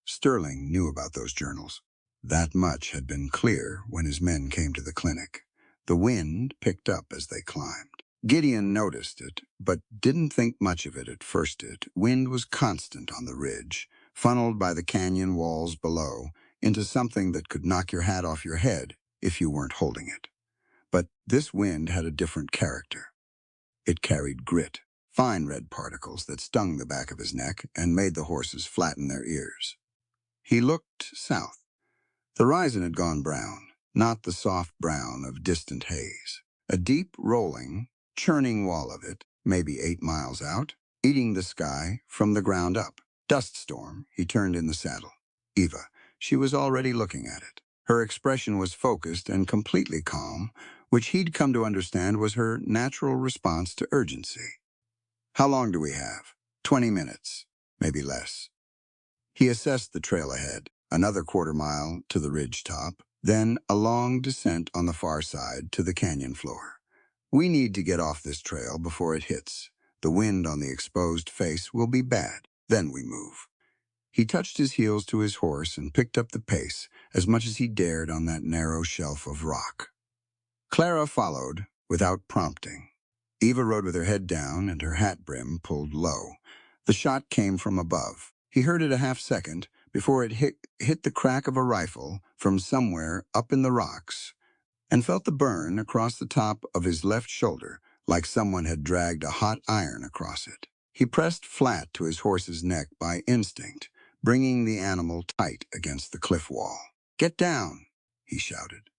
Sterling knew about those journals. That much had been clear when his men came to the clinic. The wind picked up as they climbed. Gideon noticed it, but didn't think much of it at first. Wind was constant on the ridge, funneled by the canyon walls below, into something that could knock your hat off your head if you weren't holding it. But this wind had a different character. It carried grit, fine red particles that stung the back of his neck and made the horses flatten their ears. He looked south. The horizon had gone brown, not the soft brown of distant haze. A deep, rolling, churning wall of it, maybe 8 miles out, eating the sky from the ground up. Dust storm, he turned in the saddle. Eva, she was already looking at it. Her expression was focused and completely calm, which he'd come to understand was her natural response to urgency. How long do we have? 20 minutes, maybe less. He assessed the trail ahead, another quarter-mile to the ridge top, then a long descent on the far side to the canyon floor. We need to get off this trail before it hits. The wind on the exposed face will be bad. Then we move. He touched his heels to his horse and picked up the pace as much as he dared on that narrow shelf of rock. Clara followed without prompting. Eva rode with her head down and her hat brim pulled low. The shot came from above. He heard it a half-second before it hit the crack of a rifle from somewhere up in the rocks and felt the burn across the top of his left shoulder like someone had dragged a hot iron across it. He pressed flat to his horse's neck by instinct, bringing the animal tight against the cliff wall. "Get down," he shouted.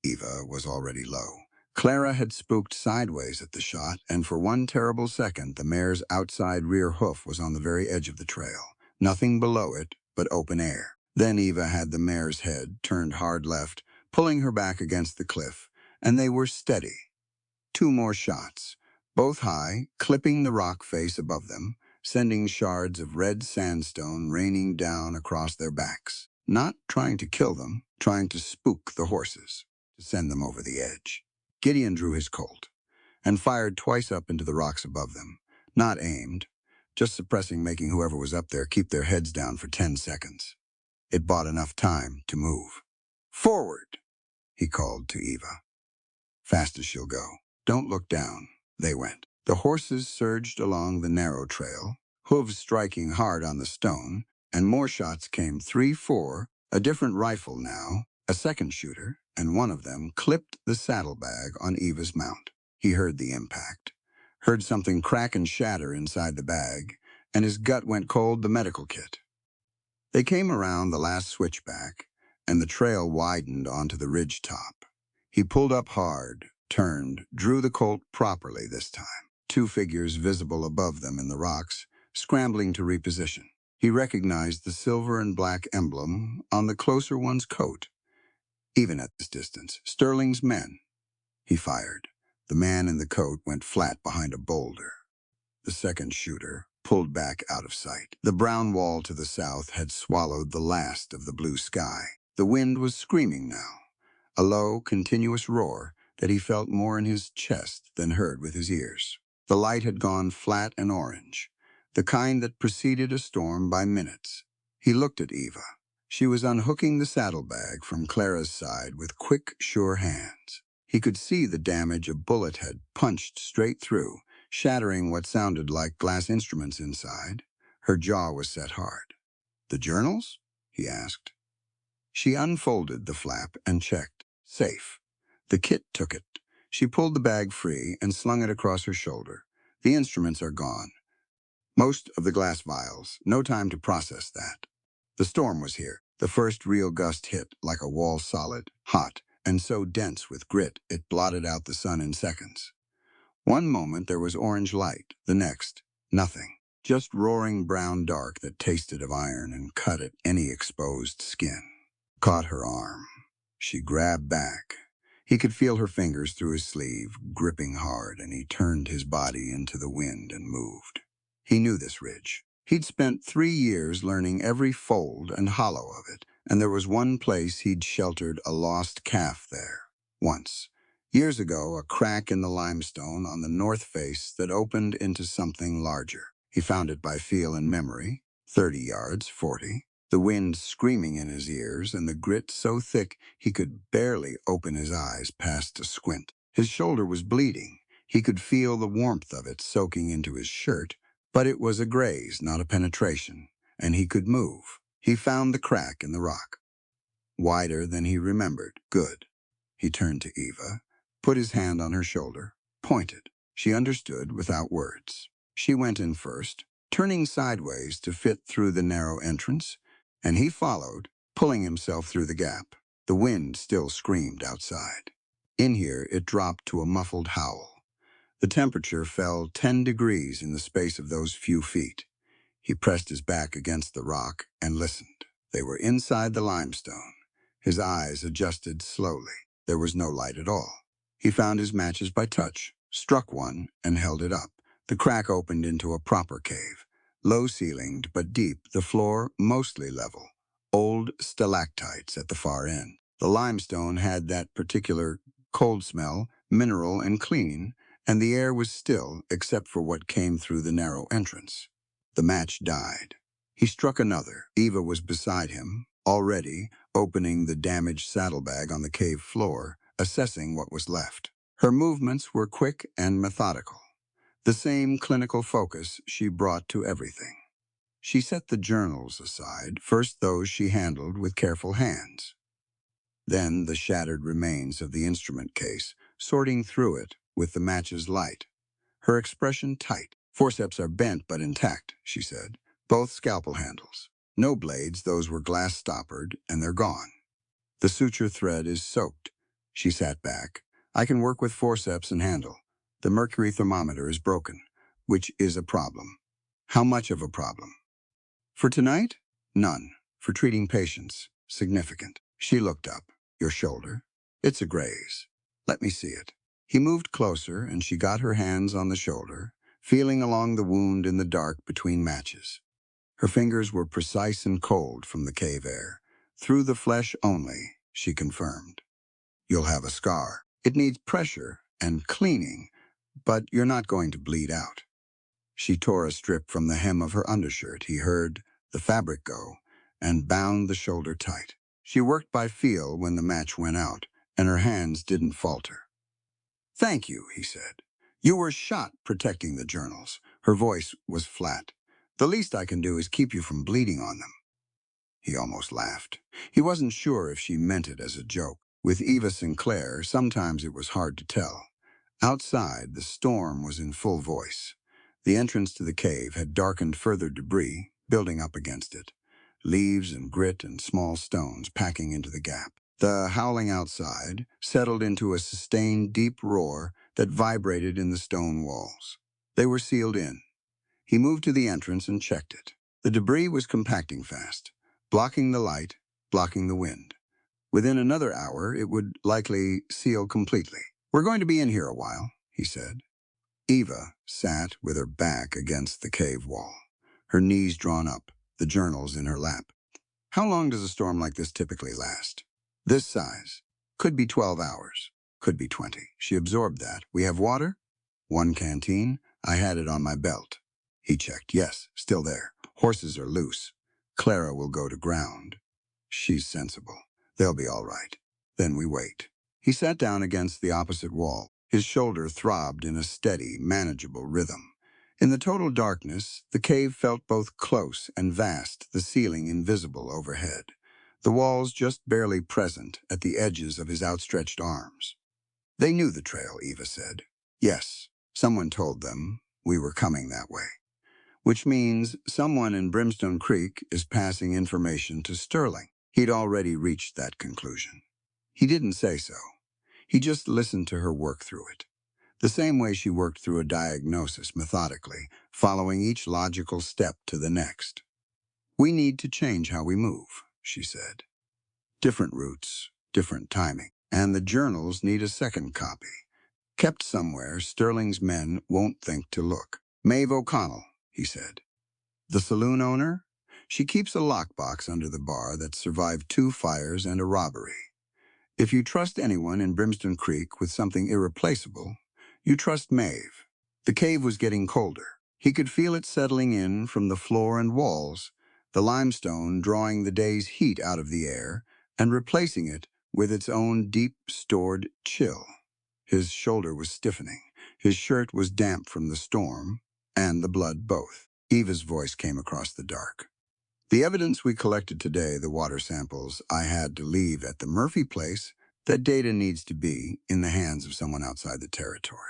Eva was already low. Clara had spooked sideways at the shot, and for one terrible second the mare's outside rear hoof was on the very edge of the trail. Nothing below it but open air. Then Eva had the mare's head turned hard left, pulling her back against the cliff, and they were steady. 2 more shots, both high, clipping the rock face above them, sending shards of red sandstone raining down across their backs. Not trying to kill them, trying to spook the horses, to send them over the edge. Gideon drew his Colt and fired twice up into the rocks above them, not aimed, just suppressing, making whoever was up there keep their heads down for 10 seconds. It bought enough time to move. "Forward," he called to Eva. "Fast as she'll go. Don't look down." They went. The horses surged along the narrow trail, hooves striking hard on the stone, and more shots came, 3, 4, a different rifle now, a second shooter, and one of them clipped the saddlebag on Eva's mount. He heard the impact, heard something crack and shatter inside the bag, and his gut went cold. The medical kit. They came around the last switchback, and the trail widened onto the ridge top. He pulled up hard, turned, drew the Colt properly this time. 2 figures visible above them in the rocks, scrambling to reposition. He recognized the silver and black emblem on the closer one's coat. Even at this distance, Sterling's men. He fired. The man in the coat went flat behind a boulder. The second shooter pulled back out of sight. The brown wall to the south had swallowed the last of the blue sky. The wind was screaming now, a low, continuous roar that he felt more in his chest than heard with his ears. The light had gone flat and orange, the kind that preceded a storm by minutes. He looked at Eva. She was unhooking the saddlebag from Clara's side with quick, sure hands. He could see the damage a bullet had punched straight through, shattering what sounded like glass instruments inside. Her jaw was set hard. "The journals?" he asked. She unfolded the flap and checked. Safe. The kit took it. She pulled the bag free and slung it across her shoulder. "The instruments are gone. Most of the glass vials. No time to process that." The storm was here. The first real gust hit like a wall, solid, hot, and so dense with grit it blotted out the sun in seconds. One moment there was orange light, the next, nothing. just roaring brown dark that tasted of iron and cut at any exposed skin. Caught her arm. She grabbed back. He could feel her fingers through his sleeve, gripping hard, and he turned his body into the wind and moved. He knew this ridge. He'd spent 3 years learning every fold and hollow of it, and there was one place he'd sheltered a lost calf there. Once. Years ago, a crack in the limestone on the north face that opened into something larger. He found it by feel and memory, 30 yards, 40. The wind screaming in his ears and the grit so thick he could barely open his eyes past a squint. His shoulder was bleeding. He could feel the warmth of it soaking into his shirt, but it was a graze, not a penetration, and he could move. He found the crack in the rock. Wider than he remembered. Good. He turned to Eva, put his hand on her shoulder, pointed. She understood without words. She went in first, turning sideways to fit through the narrow entrance, and he followed, pulling himself through the gap. The wind still screamed outside. In here, it dropped to a muffled howl. The temperature fell 10 degrees in the space of those few feet. He pressed his back against the rock and listened. They were inside the limestone. His eyes adjusted slowly. There was no light at all. He found his matches by touch, struck one, and held it up. The crack opened into a proper cave. Low-ceilinged but deep, the floor mostly level. Old stalactites at the far end. The limestone had that particular cold smell, mineral and clean, and the air was still except for what came through the narrow entrance. The match died. He struck another. Eva was beside him, already opening the damaged saddlebag on the cave floor, assessing what was left. Her movements were quick and methodical. The same clinical focus she brought to everything. She set the journals aside, first those she handled with careful hands. Then the shattered remains of the instrument case, sorting through it with the match's light. Her expression tight. Forceps are bent but intact, she said. Both scalpel handles. No blades, those were glass-stoppered, and they're gone. The suture thread is soaked. She sat back. I can work with forceps and handle. The mercury thermometer is broken, which is a problem. How much of a problem? For tonight? None. For treating patients? Significant. She looked up. Your shoulder? It's a graze. Let me see it. He moved closer, and she got her hands on the shoulder, feeling along the wound in the dark between matches. Her fingers were precise and cold from the cave air. Through the flesh only, she confirmed. You'll have a scar. It needs pressure and cleaning, but you're not going to bleed out. She tore a strip from the hem of her undershirt. He heard the fabric go and bound the shoulder tight. She worked by feel when the match went out, and her hands didn't falter. Thank you, he said. You were shot protecting the journals. Her voice was flat. The least I can do is keep you from bleeding on them. He almost laughed. He wasn't sure if she meant it as a joke. With Eva Sinclair, sometimes it was hard to tell. Outside, the storm was in full voice. The entrance to the cave had darkened further debris, building up against it. Leaves and grit and small stones packing into the gap. The howling outside settled into a sustained deep roar that vibrated in the stone walls. They were sealed in. He moved to the entrance and checked it. The debris was compacting fast, blocking the light, blocking the wind. Within another hour, it would likely seal completely. We're going to be in here a while, he said. Eva sat with her back against the cave wall, her knees drawn up, the journals in her lap. How long does a storm like this typically last? This size. Could be 12 hours. Could be 20. She absorbed that. We have water? One canteen. I had it on my belt. He checked. Yes, still there. Horses are loose. Clara will go to ground. She's sensible. They'll be all right. Then we wait. He sat down against the opposite wall. His shoulder throbbed in a steady, manageable rhythm. In the total darkness, the cave felt both close and vast, the ceiling invisible overhead, the walls just barely present at the edges of his outstretched arms. They knew the trail, Eva said. Yes, someone told them we were coming that way. Which means someone in Brimstone Creek is passing information to Sterling. He'd already reached that conclusion. He didn't say so. He just listened to her work through it. The same way she worked through a diagnosis methodically, following each logical step to the next. We need to change how we move, she said. Different routes, different timing. And the journals need a second copy. Kept somewhere Sterling's men won't think to look. Maeve O'Connell, he said. The saloon owner? She keeps a lockbox under the bar that survived 2 fires and a robbery. If you trust anyone in Brimstone Creek with something irreplaceable, you trust Maeve. The cave was getting colder. He could feel it settling in from the floor and walls, the limestone drawing the day's heat out of the air and replacing it with its own deep-stored chill. His shoulder was stiffening. His shirt was damp from the storm, and the blood both. Eva's voice came across the dark. The evidence we collected today, the water samples I had to leave at the Murphy place, that data needs to be in the hands of someone outside the territory.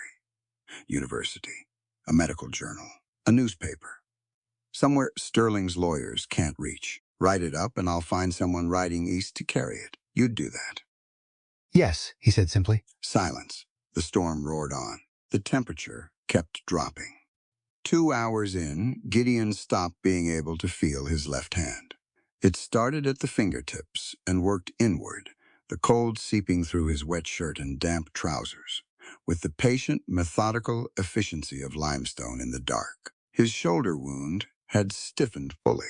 University, a medical journal, a newspaper. Somewhere Sterling's lawyers can't reach. Write it up and I'll find someone riding east to carry it. You'd do that. Yes, he said simply. Silence. The storm roared on. The temperature kept dropping. 2 hours in, Gideon stopped being able to feel his left hand. It started at the fingertips and worked inward, the cold seeping through his wet shirt and damp trousers, with the patient, methodical efficiency of limestone in the dark. His shoulder wound had stiffened fully.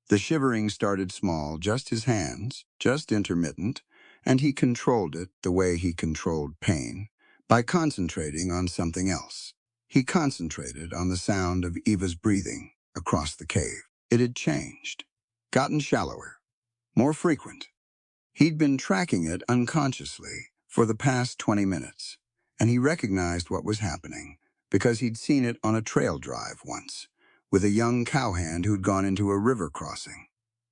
The shivering started small, just his hands, just intermittent, and he controlled it the way he controlled pain, by concentrating on something else. He concentrated on the sound of Eva's breathing across the cave. It had changed, gotten shallower, more frequent. He'd been tracking it unconsciously for the past 20 minutes, and he recognized what was happening because he'd seen it on a trail drive once, with a young cowhand who'd gone into a river crossing.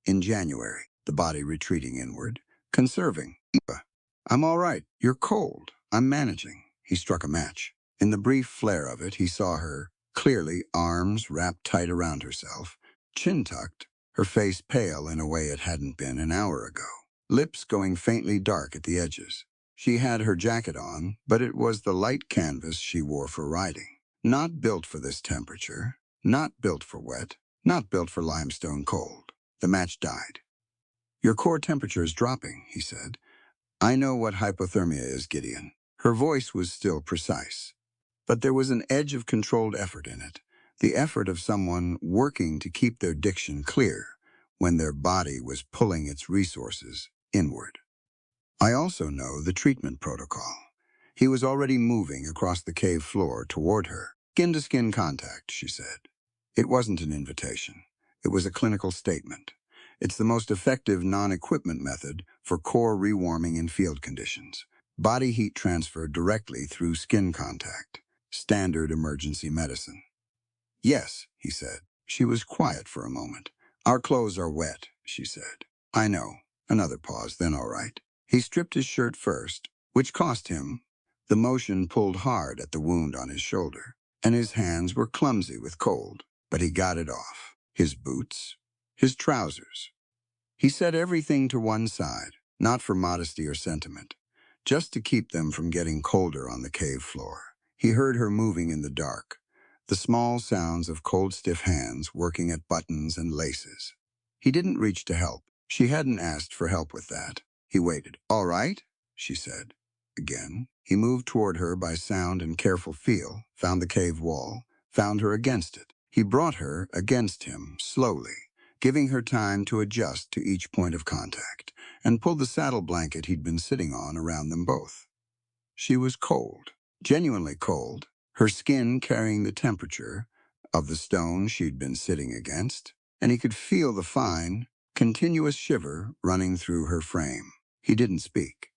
In January, the body retreating inward, conserving. Eva, I'm all right. You're cold. I'm managing. He struck a match. In the brief flare of it, he saw her, clearly arms wrapped tight around herself, chin tucked, her face pale in a way it hadn't been an hour ago, lips going faintly dark at the edges. She had her jacket on, but it was the light canvas she wore for riding. Not built for this temperature, not built for wet, not built for limestone cold. The match died. Your core temperature is dropping, he said. I know what hypothermia is, Gideon. Her voice was still precise, but there was an edge of controlled effort in it, the effort of someone working to keep their diction clear when their body was pulling its resources inward. I also know the treatment protocol. He was already moving across the cave floor toward her. Skin-to-skin contact, she said. It wasn't an invitation. It was a clinical statement. It's the most effective non-equipment method for core rewarming in field conditions. Body heat transfer directly through skin contact. Standard emergency medicine. Yes, he said. She was quiet for a moment. Our clothes are wet, she said. I know. Another pause, then all right. He stripped his shirt first, which cost him. The motion pulled hard at the wound on his shoulder, and his hands were clumsy with cold, but he got it off. His boots, his trousers. He set everything to one side, not for modesty or sentiment, just to keep them from getting colder on the cave floor. He heard her moving in the dark, the small sounds of cold, stiff hands working at buttons and laces. He didn't reach to help. She hadn't asked for help with that. He waited. All right, she said. Again, he moved toward her by sound and careful feel, found the cave wall, found her against it. He brought her against him, slowly, giving her time to adjust to each point of contact, and pulled the saddle blanket he'd been sitting on around them both. She was cold, genuinely cold, her skin carrying the temperature of the stone she'd been sitting against, and he could feel the fine, continuous shiver running through her frame. He didn't speak.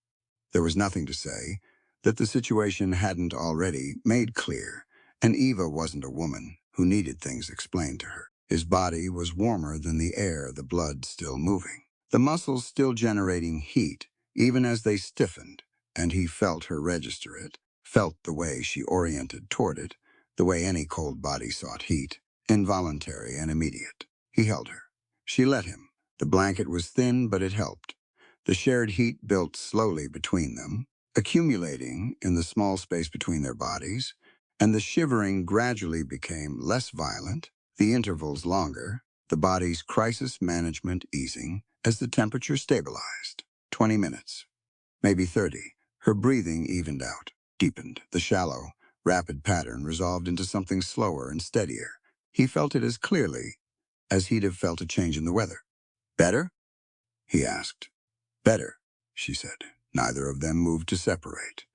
There was nothing to say that the situation hadn't already made clear, and Eva wasn't a woman who needed things explained to her. His body was warmer than the air, the blood still moving, the muscles still generating heat, even as they stiffened, and he felt her register it, felt the way she oriented toward it, the way any cold body sought heat, involuntary and immediate. He held her. She let him. The blanket was thin, but it helped. The shared heat built slowly between them, accumulating in the small space between their bodies, and the shivering gradually became less violent, the intervals longer, the body's crisis management easing as the temperature stabilized. 20 minutes, maybe 30. Her breathing evened out, deepened. The shallow, rapid pattern resolved into something slower and steadier. He felt it as clearly as he'd have felt a change in the weather. Better? He asked. Better, she said. Neither of them moved to separate.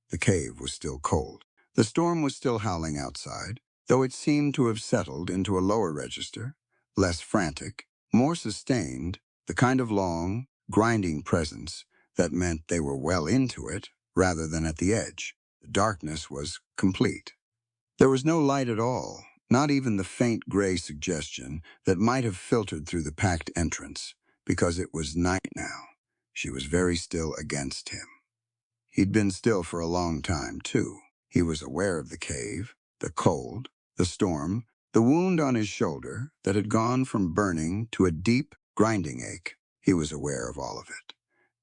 The cave was still cold. The storm was still howling outside, though it seemed to have settled into a lower register, less frantic, more sustained, the kind of long, grinding presence that meant they were well into it rather than at the edge. The darkness was complete. There was no light at all, not even the faint gray suggestion that might have filtered through the packed entrance, because it was night now. She was very still against him. He'd been still for a long time, too. He was aware of the cave, the cold, the storm, the wound on his shoulder that had gone from burning to a deep, grinding ache. He was aware of all of it.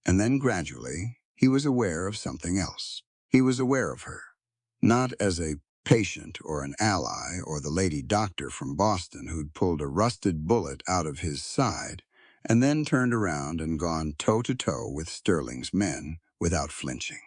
And then gradually, he was aware of something else. He was aware of her. Not as a patient or an ally or the lady doctor from Boston who'd pulled a rusted bullet out of his side and then turned around and gone toe-to-toe with Sterling's men without flinching.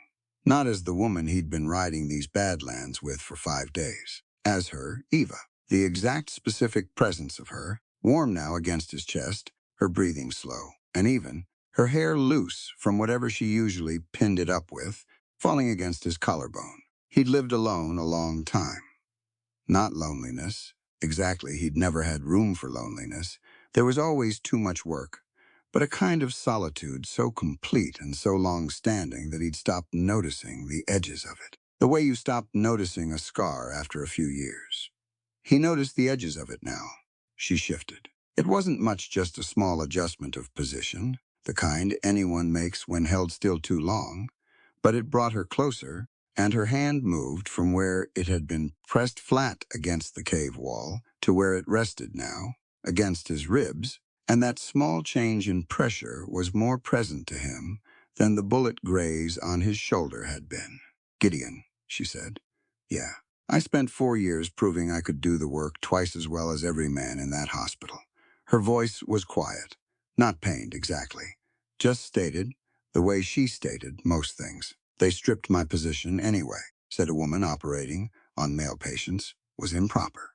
Not as the woman he'd been riding these badlands with for 5 days. As her, Eva. The exact specific presence of her, warm now against his chest, her breathing slow, and even, her hair loose from whatever she usually pinned it up with, falling against his collarbone. He'd lived alone a long time. Not loneliness. Exactly, he'd never had room for loneliness. There was always too much work, but a kind of solitude so complete and so long-standing that he'd stopped noticing the edges of it. The way you stop noticing a scar after a few years. He noticed the edges of it now. She shifted. It wasn't much, just a small adjustment of position, the kind anyone makes when held still too long, but it brought her closer, and her hand moved from where it had been pressed flat against the cave wall to where it rested now, against his ribs, and that small change in pressure was more present to him than the bullet graze on his shoulder had been. Gideon, she said. Yeah. I spent 4 years proving I could do the work twice as well as every man in that hospital. Her voice was quiet, not pained exactly, just stated the way she stated most things. They stripped my position anyway, said a woman operating on male patients, was improper.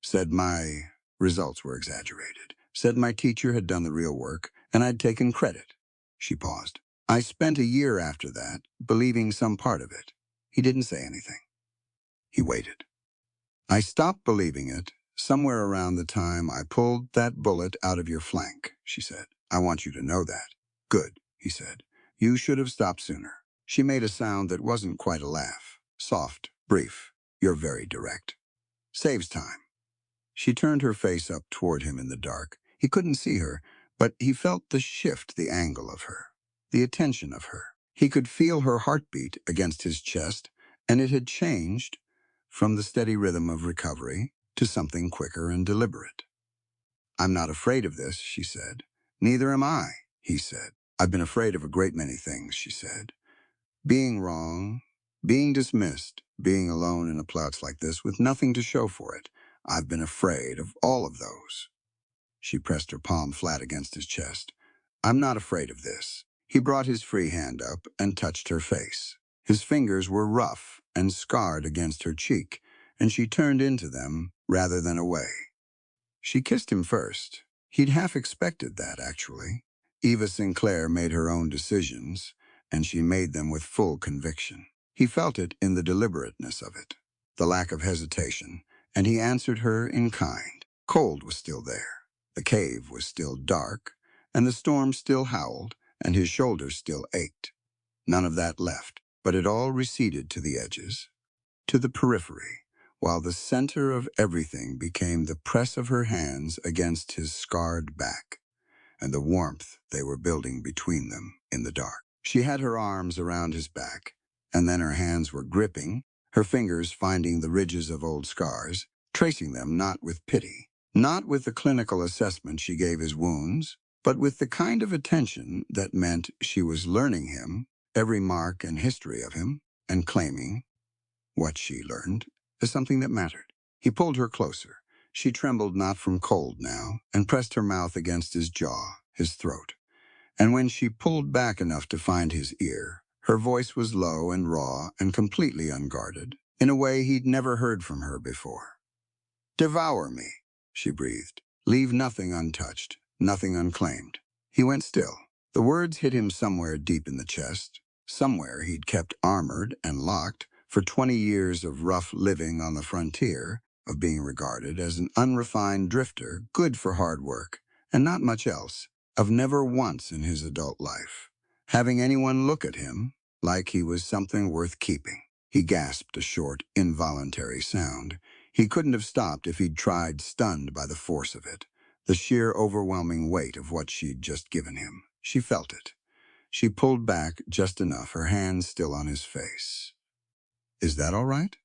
Said my results were exaggerated. Said my teacher had done the real work and I'd taken credit. She paused. I spent a year after that believing some part of it. He didn't say anything. He waited. I stopped believing it somewhere around the time I pulled that bullet out of your flank, she said. I want you to know that. Good, he said. You should have stopped sooner. She made a sound that wasn't quite a laugh. Soft, brief. You're very direct. Saves time. She turned her face up toward him in the dark. He couldn't see her, but he felt the shift, the angle of her, the attention of her. He could feel her heartbeat against his chest, and it had changed from the steady rhythm of recovery to something quicker and deliberate. I'm not afraid of this, she said. Neither am I, he said. I've been afraid of a great many things, she said. Being wrong, being dismissed, being alone in a place like this with nothing to show for it. I've been afraid of all of those. She pressed her palm flat against his chest. I'm not afraid of this. He brought his free hand up and touched her face. His fingers were rough and scarred against her cheek, and she turned into them rather than away. She kissed him first. He'd half expected that, actually. Eva Sinclair made her own decisions, and she made them with full conviction. He felt it in the deliberateness of it, the lack of hesitation, and he answered her in kind. Cold was still there. The cave was still dark, and the storm still howled, and his shoulders still ached. None of that left, but it all receded to the edges, to the periphery, while the center of everything became the press of her hands against his scarred back, and the warmth they were building between them in the dark. She had her arms around his back, and then her hands were gripping, her fingers finding the ridges of old scars, tracing them not with pity, not with the clinical assessment she gave his wounds, but with the kind of attention that meant she was learning him every mark and history of him, and claiming what she learned as something that mattered. He pulled her closer. She trembled not from cold now, and pressed her mouth against his jaw, his throat. And when she pulled back enough to find his ear, her voice was low and raw and completely unguarded, in a way he'd never heard from her before. "Devour me," she breathed. "Leave nothing untouched, nothing unclaimed." He went still. The words hit him somewhere deep in the chest, somewhere he'd kept armored and locked for 20 years of rough living on the frontier, of being regarded as an unrefined drifter, good for hard work, and not much else, of never once in his adult life having anyone look at him like he was something worth keeping. He gasped a short, involuntary sound. He couldn't have stopped if he'd tried, stunned by the force of it, the sheer overwhelming weight of what she'd just given him. She felt it. She pulled back just enough, her hands still on his face. "Is that all right?"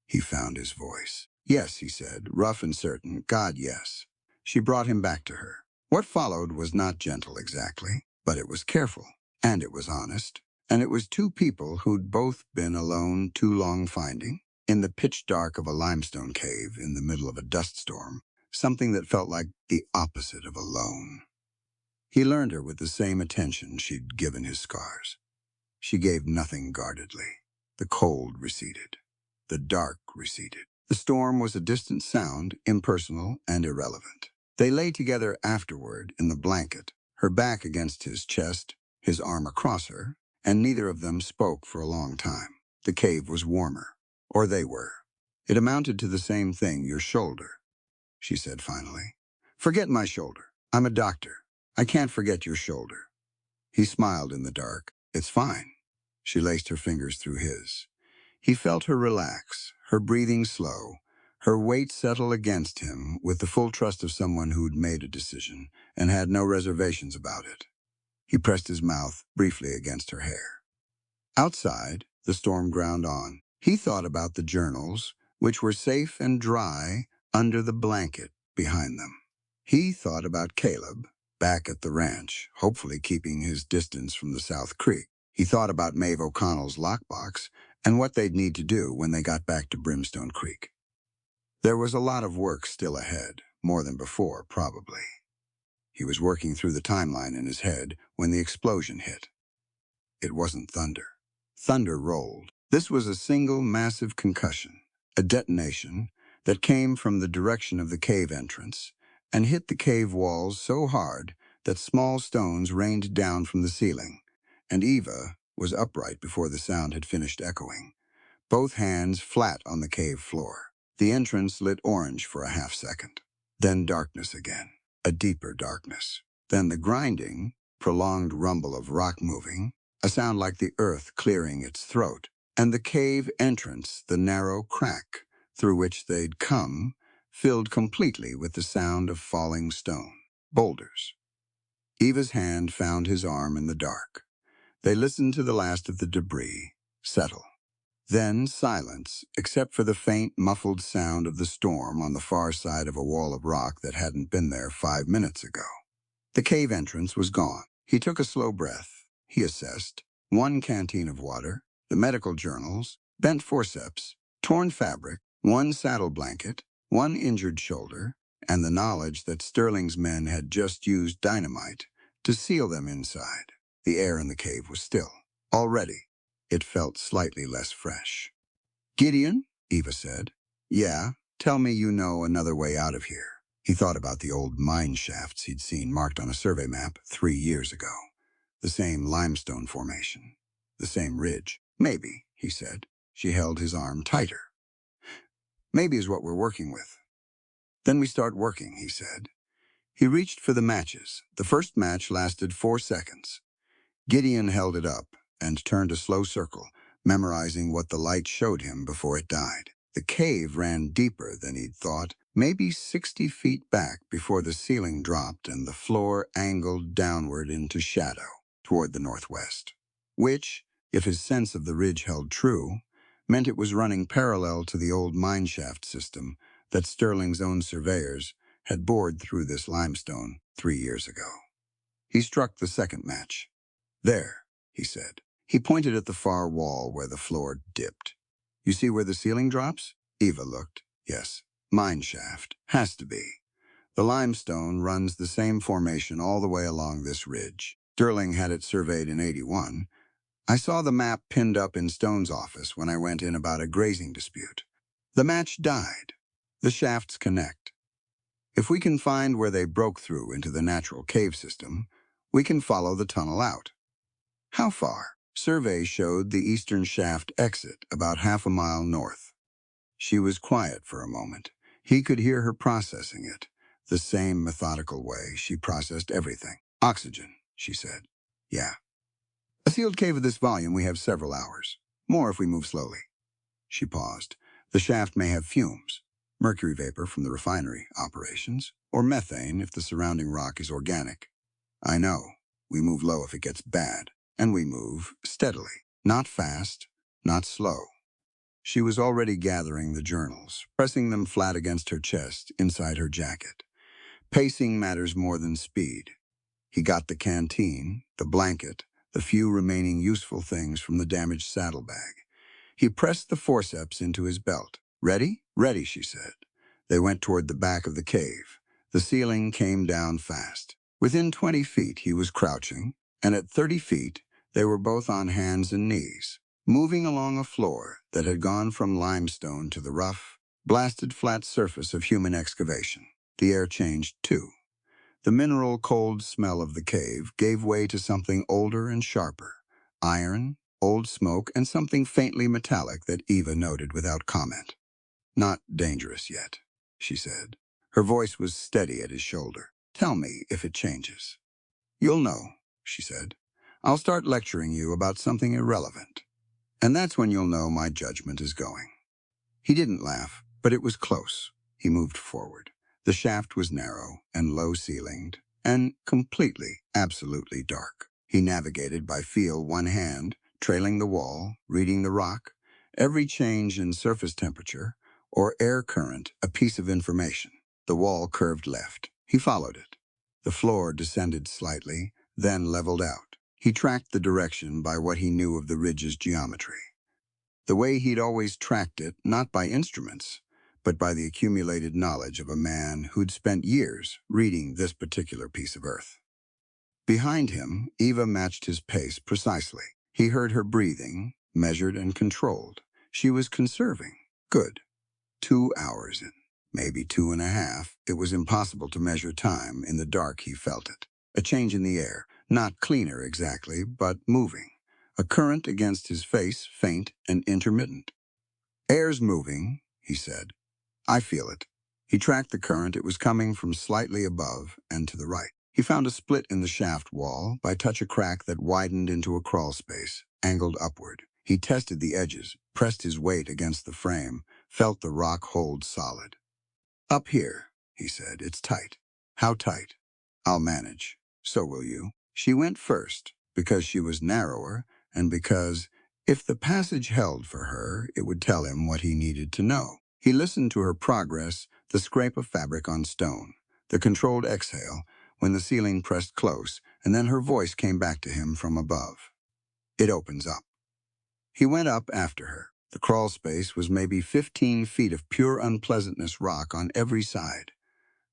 He found his voice. "Yes," he said, rough and certain. "God, yes." She brought him back to her. What followed was not gentle exactly, but it was careful, and it was honest, and it was two people who'd both been alone too long finding, in the pitch dark of a limestone cave in the middle of a dust storm, something that felt like the opposite of alone. He learned her with the same attention she'd given his scars. She gave nothing guardedly. The cold receded. The dark receded. The storm was a distant sound, impersonal and irrelevant. They lay together afterward in the blanket, her back against his chest, his arm across her, and neither of them spoke for a long time. The cave was warmer, or they were. "It amounted to the same thing, your shoulder," she said finally. "Forget my shoulder. I'm a doctor. I can't forget your shoulder." He smiled in the dark. "It's fine." She laced her fingers through his. He felt her relax, her breathing slow, her weight settle against him with the full trust of someone who'd made a decision and had no reservations about it. He pressed his mouth briefly against her hair. Outside, the storm ground on. He thought about the journals, which were safe and dry under the blanket behind them. He thought about Caleb, back at the ranch, hopefully keeping his distance from the South Creek. He thought about Maeve O'Connell's lockbox and what they'd need to do when they got back to Brimstone Creek. There was a lot of work still ahead, more than before, probably. He was working through the timeline in his head when the explosion hit. It wasn't thunder. Thunder rolled. This was a single massive concussion, a detonation that came from the direction of the cave entrance and hit the cave walls so hard that small stones rained down from the ceiling, and Eva was upright before the sound had finished echoing, both hands flat on the cave floor. The entrance lit orange for a half-second. Then darkness again, a deeper darkness. Then the grinding, prolonged rumble of rock moving, a sound like the earth clearing its throat, and the cave entrance, the narrow crack through which they'd come, filled completely with the sound of falling stone, boulders. Eva's hand found his arm in the dark. They listened to the last of the debris settle. Then silence, except for the faint, muffled sound of the storm on the far side of a wall of rock that hadn't been there 5 minutes ago. The cave entrance was gone. He took a slow breath. He assessed. One canteen of water, the medical journals, bent forceps, torn fabric, one saddle blanket, one injured shoulder, and the knowledge that Sterling's men had just used dynamite to seal them inside. The air in the cave was still. Already, it felt slightly less fresh. "Gideon," Eva said. "Yeah, tell me you know another way out of here." He thought about the old mine shafts he'd seen marked on a survey map 3 years ago. The same limestone formation, the same ridge. "Maybe," he said. She held his arm tighter. "Maybe is what we're working with." "Then we start working," he said. He reached for the matches. The first match lasted 4 seconds. Gideon held it up and turned a slow circle, memorizing what the light showed him before it died. The cave ran deeper than he'd thought, maybe 60 feet back before the ceiling dropped and the floor angled downward into shadow toward the northwest, which, if his sense of the ridge held true, meant it was running parallel to the old mineshaft system that Sterling's own surveyors had bored through this limestone 3 years ago. He struck the second match. "There," he said. He pointed at the far wall where the floor dipped. You see where the ceiling drops? Eva looked. Yes. Mine shaft. Has to be. The limestone runs the same formation all the way along this ridge. Sterling had it surveyed in '81. I saw the map pinned up in Stone's office when I went in about a grazing dispute. The match died. The shafts connect. If we can find where they broke through into the natural cave system, we can follow the tunnel out. How far? Survey showed the eastern shaft exit about half a mile north. She was quiet for a moment. He could hear her processing it, the same methodical way she processed everything. Oxygen, she said. Yeah. A sealed cave of this volume, we have several hours. More if we move slowly. She paused. The shaft may have fumes, mercury vapor from the refinery operations, or methane if the surrounding rock is organic. I know. We move low if it gets bad, and we move steadily. Not fast, not slow. She was already gathering the journals, pressing them flat against her chest inside her jacket. Pacing matters more than speed. He got the canteen, the blanket, the few remaining useful things from the damaged saddlebag. He pressed the forceps into his belt. Ready? Ready, she said. They went toward the back of the cave. The ceiling came down fast. Within 20 feet, he was crouching, and at 30 feet, they were both on hands and knees, moving along a floor that had gone from limestone to the rough, blasted flat surface of human excavation. The air changed, too. The mineral cold smell of the cave gave way to something older and sharper. Iron, old smoke, and something faintly metallic that Eva noted without comment. Not dangerous yet, she said. Her voice was steady at his shoulder. Tell me if it changes. You'll know, she said. I'll start lecturing you about something irrelevant. And that's when you'll know my judgment is going. He didn't laugh, but it was close. He moved forward. The shaft was narrow and low-ceilinged, and completely, absolutely dark. He navigated by feel one hand, trailing the wall, reading the rock, every change in surface temperature or air current a piece of information. The wall curved left. He followed it. The floor descended slightly, then leveled out. He tracked the direction by what he knew of the ridge's geometry. The way he'd always tracked it, not by instruments, but by the accumulated knowledge of a man who'd spent years reading this particular piece of earth. Behind him, Eva matched his pace precisely. He heard her breathing, measured and controlled. She was conserving. Good. 2 hours in, maybe 2.5. It was impossible to measure time. In the dark, he felt it. A change in the air, not cleaner exactly, but moving. A current against his face, faint and intermittent. Air's moving, he said. I feel it. He tracked the current. It was coming from slightly above and to the right. He found a split in the shaft wall, by touch a crack that widened into a crawl space, angled upward. He tested the edges, pressed his weight against the frame, felt the rock hold solid. Up here, he said, it's tight. How tight? I'll manage. So will you. She went first, because she was narrower, and because, if the passage held for her, it would tell him what he needed to know. He listened to her progress, the scrape of fabric on stone, the controlled exhale, when the ceiling pressed close, and then her voice came back to him from above. It opens up. He went up after her. The crawl space was maybe 15 feet of pure unpleasantness rock on every side.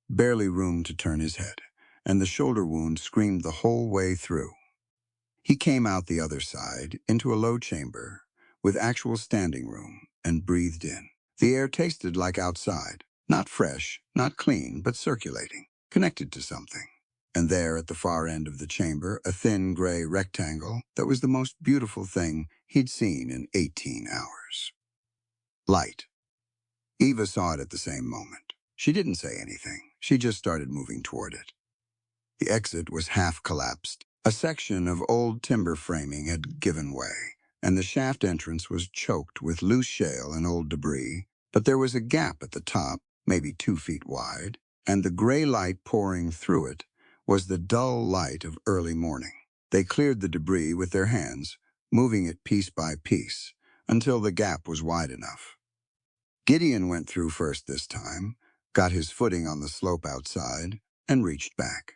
Barely room to turn his head, and the shoulder wound screamed the whole way through. He came out the other side, into a low chamber, with actual standing room, and breathed in. The air tasted like outside, not fresh, not clean, but circulating, connected to something. And there, at the far end of the chamber, a thin gray rectangle that was the most beautiful thing he'd seen in 18 hours. Light. Eva saw it at the same moment. She didn't say anything. She just started moving toward it. The exit was half collapsed. A section of old timber framing had given way, and the shaft entrance was choked with loose shale and old debris, but there was a gap at the top, maybe 2 feet wide, and the gray light pouring through it was the dull light of early morning. They cleared the debris with their hands, moving it piece by piece, until the gap was wide enough. Gideon went through first this time, got his footing on the slope outside, and reached back.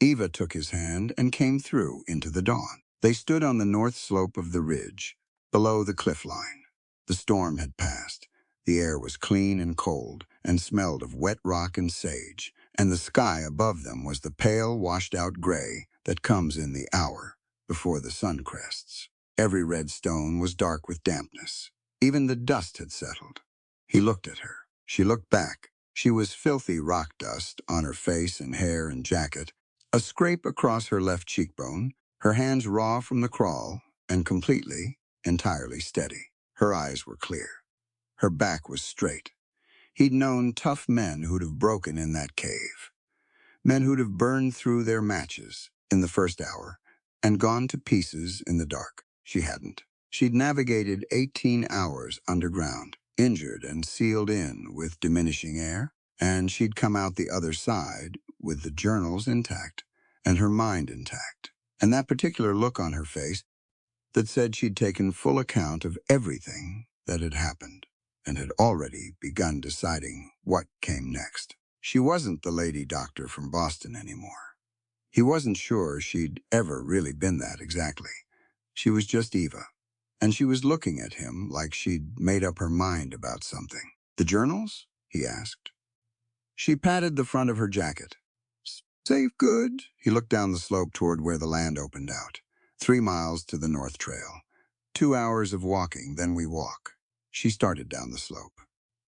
Eva took his hand and came through into the dawn. They stood on the north slope of the ridge, below the cliff line. The storm had passed. The air was clean and cold, and smelled of wet rock and sage, and the sky above them was the pale, washed-out gray that comes in the hour before the sun crests. Every red stone was dark with dampness. Even the dust had settled. He looked at her. She looked back. She was filthy rock dust on her face and hair and jacket, a scrape across her left cheekbone, her hands raw from the crawl and entirely steady. Her eyes were clear. Her back was straight. He'd known tough men who'd have broken in that cave. Men who'd have burned through their matches in the first hour and gone to pieces in the dark. She hadn't. She'd navigated 18 hours underground, injured and sealed in with diminishing air, and she'd come out the other side with the journals intact and her mind intact. And that particular look on her face that said she'd taken full account of everything that had happened and had already begun deciding what came next. She wasn't the lady doctor from Boston anymore. He wasn't sure she'd ever really been that exactly. She was just Eva, and she was looking at him like she'd made up her mind about something. "The journals?" he asked. She patted the front of her jacket. "Safe good." He looked down the slope toward where the land opened out. 3 miles to the North Trail. 2 hours of walking, then we walk. She started down the slope.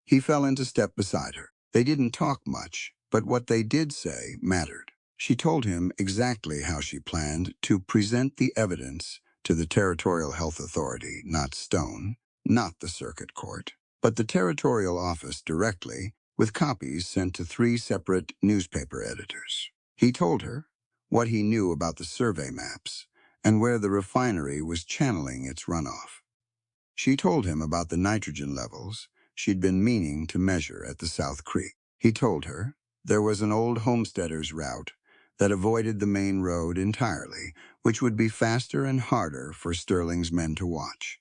He fell into step beside her. They didn't talk much, but what they did say mattered. She told him exactly how she planned to present the evidence to the Territorial Health Authority, not Stone, not the circuit court, but the territorial office directly, with copies sent to 3 separate newspaper editors. He told her what he knew about the survey maps and where the refinery was channeling its runoff. She told him about the nitrogen levels she'd been meaning to measure at the South Creek. He told her there was an old homesteader's route that avoided the main road entirely, which would be faster and harder for Sterling's men to watch.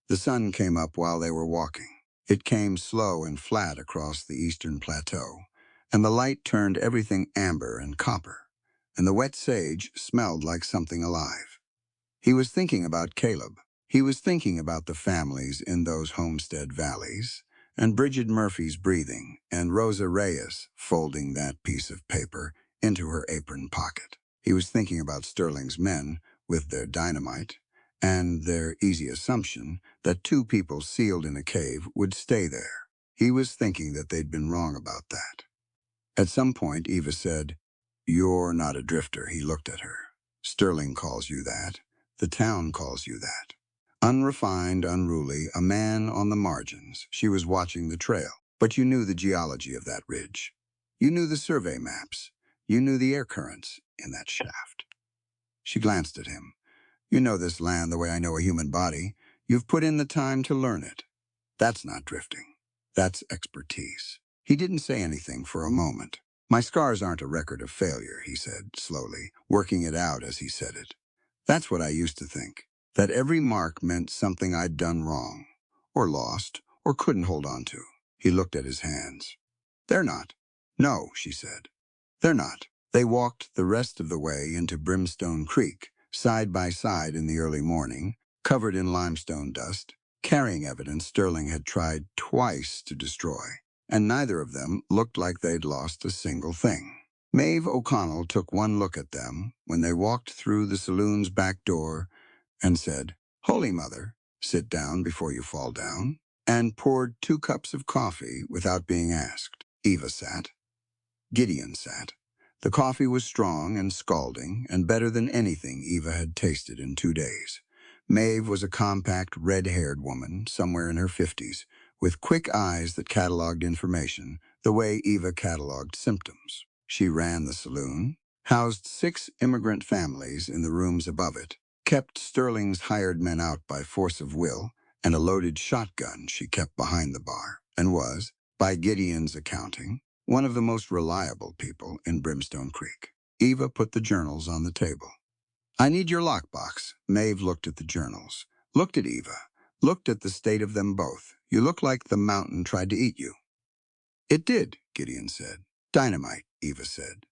The sun came up while they were walking. It came slow and flat across the eastern plateau, and the light turned everything amber and copper, and the wet sage smelled like something alive. He was thinking about Caleb. He was thinking about the families in those homestead valleys, and Bridget Murphy's breathing, and Rosa Reyes folding that piece of paper into her apron pocket. He was thinking about Sterling's men with their dynamite, and their easy assumption that 2 people sealed in a cave would stay there. He was thinking that they'd been wrong about that. At some point, Eva said, "You're not a drifter." He looked at her. "Sterling calls you that. The town calls you that. Unrefined, unruly, a man on the margins." She was watching the trail. "But you knew the geology of that ridge. You knew the survey maps. You knew the air currents in that shaft." She glanced at him. "You know this land the way I know a human body. You've put in the time to learn it. That's not drifting. That's expertise." He didn't say anything for a moment. "My scars aren't a record of failure," he said, slowly, working it out as he said it. "That's what I used to think, that every mark meant something I'd done wrong, or lost, or couldn't hold on to." He looked at his hands. "They're not." "No," she said. "They're not." They walked the rest of the way into Brimstone Creek, side by side in the early morning, covered in limestone dust, carrying evidence Sterling had tried twice to destroy, and neither of them looked like they'd lost a single thing. Maeve O'Connell took one look at them when they walked through the saloon's back door and said, "Holy Mother, sit down before you fall down," and poured 2 cups of coffee without being asked. Eva sat. Gideon sat. The coffee was strong and scalding, and better than anything Eva had tasted in 2 days. Maeve was a compact, red-haired woman, somewhere in her 50s, with quick eyes that cataloged information, the way Eva cataloged symptoms. She ran the saloon, housed 6 immigrant families in the rooms above it, kept Sterling's hired men out by force of will, and a loaded shotgun she kept behind the bar, and was, by Gideon's accounting, one of the most reliable people in Brimstone Creek. Eva put the journals on the table. "I need your lockbox." Maeve looked at the journals, looked at Eva, looked at the state of them both. "You look like the mountain tried to eat you." "It did," Gideon said. "Dynamite," Eva said.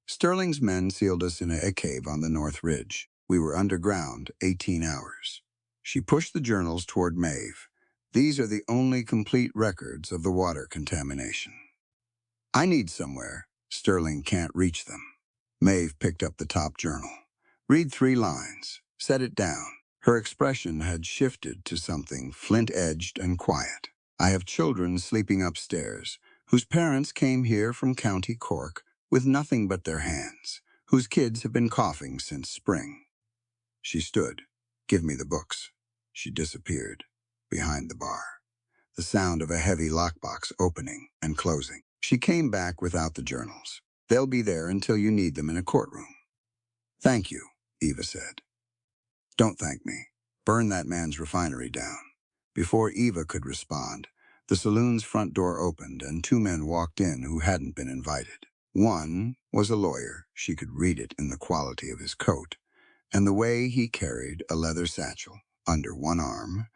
"Sterling's men sealed us in a cave on the North Ridge. We were underground 18 hours. She pushed the journals toward Maeve. These are the only complete records of the water contamination. I need somewhere. Sterling can't reach them. Maeve picked up the top journal. Read 3 lines. Set it down. Her expression had shifted to something flint-edged and quiet. I have children sleeping upstairs, whose parents came here from County Cork with nothing but their hands, whose kids have been coughing since spring. She stood. Give me the books. She disappeared behind the bar. The sound of a heavy lockbox opening and closing. She came back without the journals. They'll be there until you need them in a courtroom. Thank you, Eva said. Don't thank me. Burn that man's refinery down. Before Eva could respond, the saloon's front door opened and 2 men walked in who hadn't been invited. One was a lawyer. She could read it in the quality of his coat and the way he carried a leather satchel under one arm,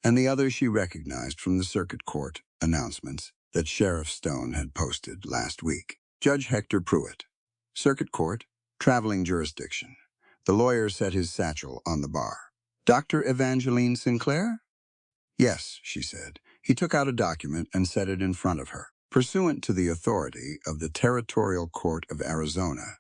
and the other she recognized from the circuit court announcements that Sheriff Stone had posted last week. Judge Hector Pruitt. Circuit Court, traveling jurisdiction. The lawyer set his satchel on the bar. Dr. Evangeline Sinclair? Yes, she said. He took out a document and set it in front of her. Pursuant to the authority of the Territorial Court of Arizona,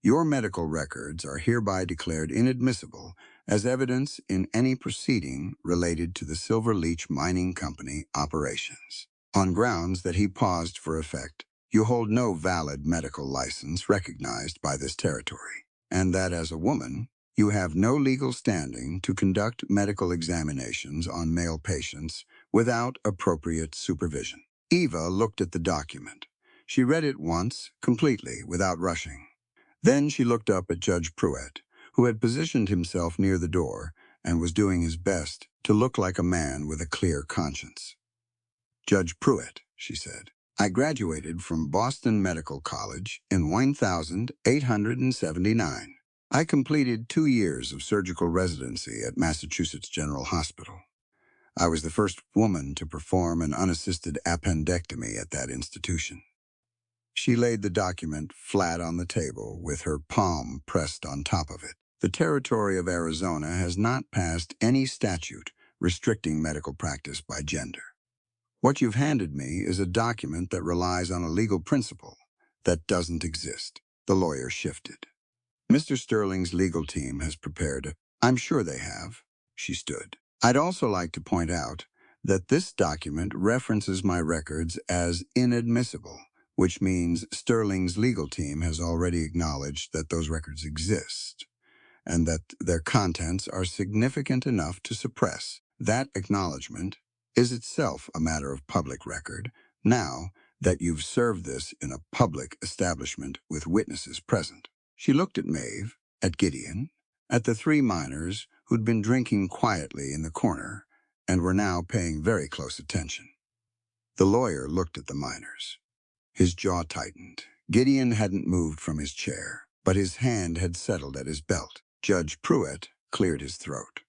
your medical records are hereby declared inadmissible as evidence in any proceeding related to the Silver Leach Mining Company operations. On grounds that he paused for effect, you hold no valid medical license recognized by this territory, and that as a woman, you have no legal standing to conduct medical examinations on male patients without appropriate supervision. Eva looked at the document. She read it once, completely, without rushing. Then she looked up at Judge Pruitt, who had positioned himself near the door and was doing his best to look like a man with a clear conscience. Judge Pruitt, she said, I graduated from Boston Medical College in 1879. I completed 2 years of surgical residency at Massachusetts General Hospital. I was the first woman to perform an unassisted appendectomy at that institution. She laid the document flat on the table with her palm pressed on top of it. The territory of Arizona has not passed any statute restricting medical practice by gender. What you've handed me is a document that relies on a legal principle that doesn't exist. The lawyer shifted. Mr. Sterling's legal team has prepared. I'm sure they have. She stood. I'd also like to point out that this document references my records as inadmissible, which means Sterling's legal team has already acknowledged that those records exist and that their contents are significant enough to suppress. That acknowledgement is itself a matter of public record now that you've served this in a public establishment with witnesses present. She looked at Maeve, at Gideon, at the 3 miners who'd been drinking quietly in the corner and were now paying very close attention. The lawyer looked at the miners. His jaw tightened. Gideon hadn't moved from his chair, but his hand had settled at his belt. Judge Pruitt cleared his throat.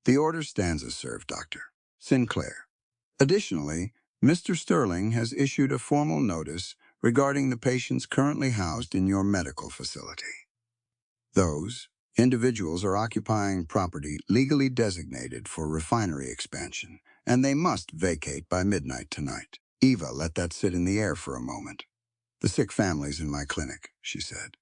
The order stands as served, Dr. Sinclair. Additionally, Mr. Sterling has issued a formal notice regarding the patients currently housed in your medical facility. Those individuals are occupying property legally designated for refinery expansion, and they must vacate by midnight tonight. Eva let that sit in the air for a moment. The sick families in my clinic, she said.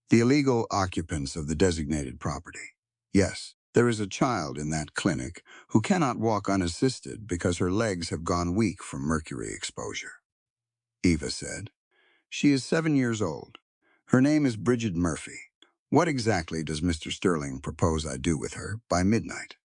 The illegal occupants of the designated property. Yes, there is a child in that clinic who cannot walk unassisted because her legs have gone weak from mercury exposure. Eva said. She is 7 years old. Her name is Bridget Murphy. What exactly does Mr. Sterling propose I do with her by midnight?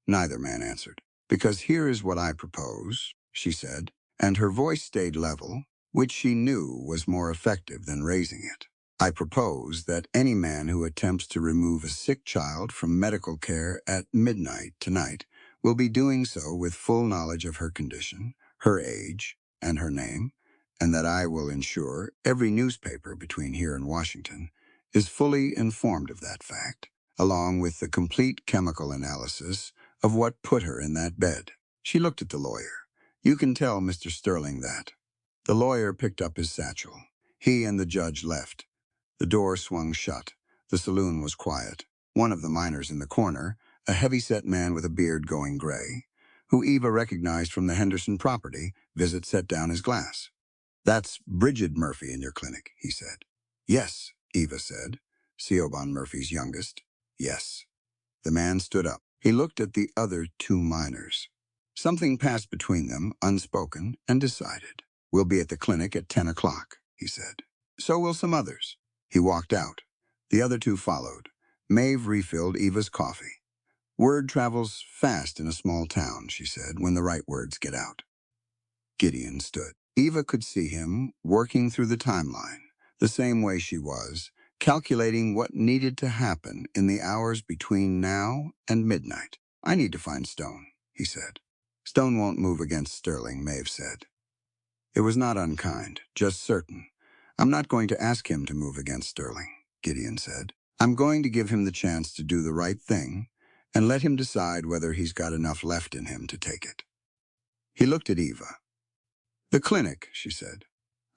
Neither man answered. Because here is what I propose, she said, and her voice stayed level, which she knew was more effective than raising it. I propose that any man who attempts to remove a sick child from medical care at midnight tonight will be doing so with full knowledge of her condition, her age, and her name, and that I will ensure every newspaper between here and Washington is fully informed of that fact, along with the complete chemical analysis of what put her in that bed. She looked at the lawyer. You can tell Mr. Sterling that. The lawyer picked up his satchel. He and the judge left. The door swung shut. The saloon was quiet. One of the miners in the corner, a heavy-set man with a beard going gray, who Eva recognized from the Henderson property visit, set down his glass. "That's Bridget Murphy in your clinic," he said. "Yes," Eva said. Siobhan Murphy's youngest. "Yes." The man stood up. He looked at the other two miners. Something passed between them, unspoken, and decided. "We'll be at the clinic at 10 o'clock, he said. "So will some others." He walked out. The other two followed. Maeve refilled Eva's coffee. "Word travels fast in a small town," she said, "when the right words get out." Gideon stood. Eva could see him working through the timeline, the same way she was, calculating what needed to happen in the hours between now and midnight. "I need to find Stone," he said. "Stone won't move against Sterling," Maeve said. It was not unkind, just certain. "I'm not going to ask him to move against Sterling," Gideon said. "I'm going to give him the chance to do the right thing and let him decide whether he's got enough left in him to take it." He looked at Eva. "The clinic," she said.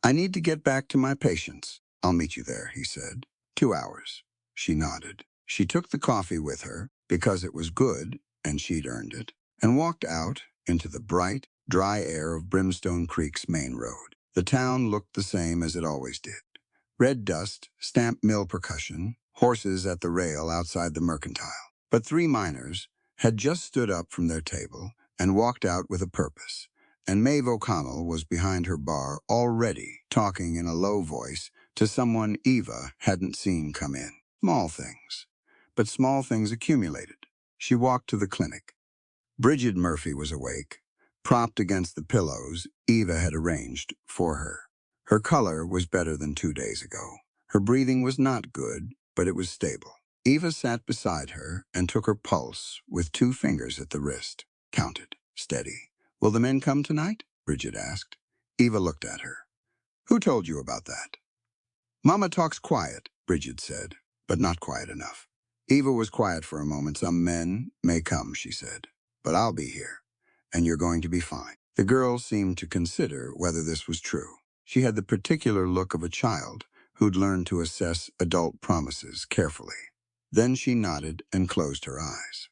"I need to get back to my patients." "I'll meet you there," he said. 2 hours. She nodded. She took the coffee with her, because it was good and she'd earned it, and walked out into the bright, dry air of Brimstone Creek's main road. The town looked the same as it always did. Red dust, stamp mill percussion, horses at the rail outside the mercantile. But 3 miners had just stood up from their table and walked out with a purpose, and Maeve O'Connell was behind her bar already talking in a low voice to someone Eva hadn't seen come in. Small things. But small things accumulated. She walked to the clinic. Bridget Murphy was awake, propped against the pillows Eva had arranged for her. Her color was better than 2 days ago. Her breathing was not good, but it was stable. Eva sat beside her and took her pulse with 2 fingers at the wrist. Counted. Steady. "Will the men come tonight?" Bridget asked. Eva looked at her. "Who told you about that?" "Mama talks quiet," Bridget said, "but not quiet enough." Eva was quiet for a moment. "Some men may come," she said, "but I'll be here, and you're going to be fine." The girl seemed to consider whether this was true. She had the particular look of a child who'd learned to assess adult promises carefully. Then she nodded and closed her eyes.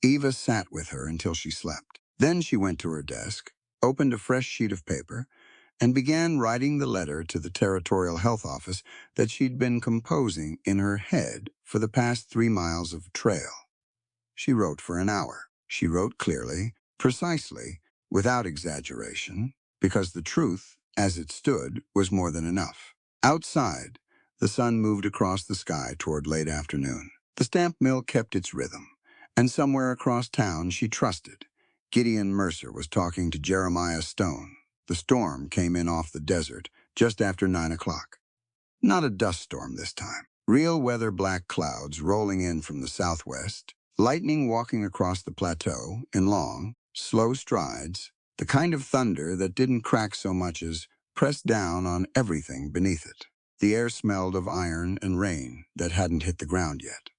Eva sat with her until she slept. Then she went to her desk, opened a fresh sheet of paper, and began writing the letter to the Territorial Health Office that she'd been composing in her head for the past 3 miles of trail. She wrote for an hour. She wrote clearly, precisely, without exaggeration, because the truth, as it stood, was more than enough. Outside, the sun moved across the sky toward late afternoon. The stamp mill kept its rhythm, and somewhere across town she trusted. Gideon Mercer was talking to Jeremiah Stone. The storm came in off the desert just after 9 o'clock. Not a dust storm this time. Real weather black clouds rolling in from the southwest, lightning walking across the plateau in long, slow strides, the kind of thunder that didn't crack so much as press down on everything beneath it. The air smelled of iron and rain that hadn't hit the ground yet.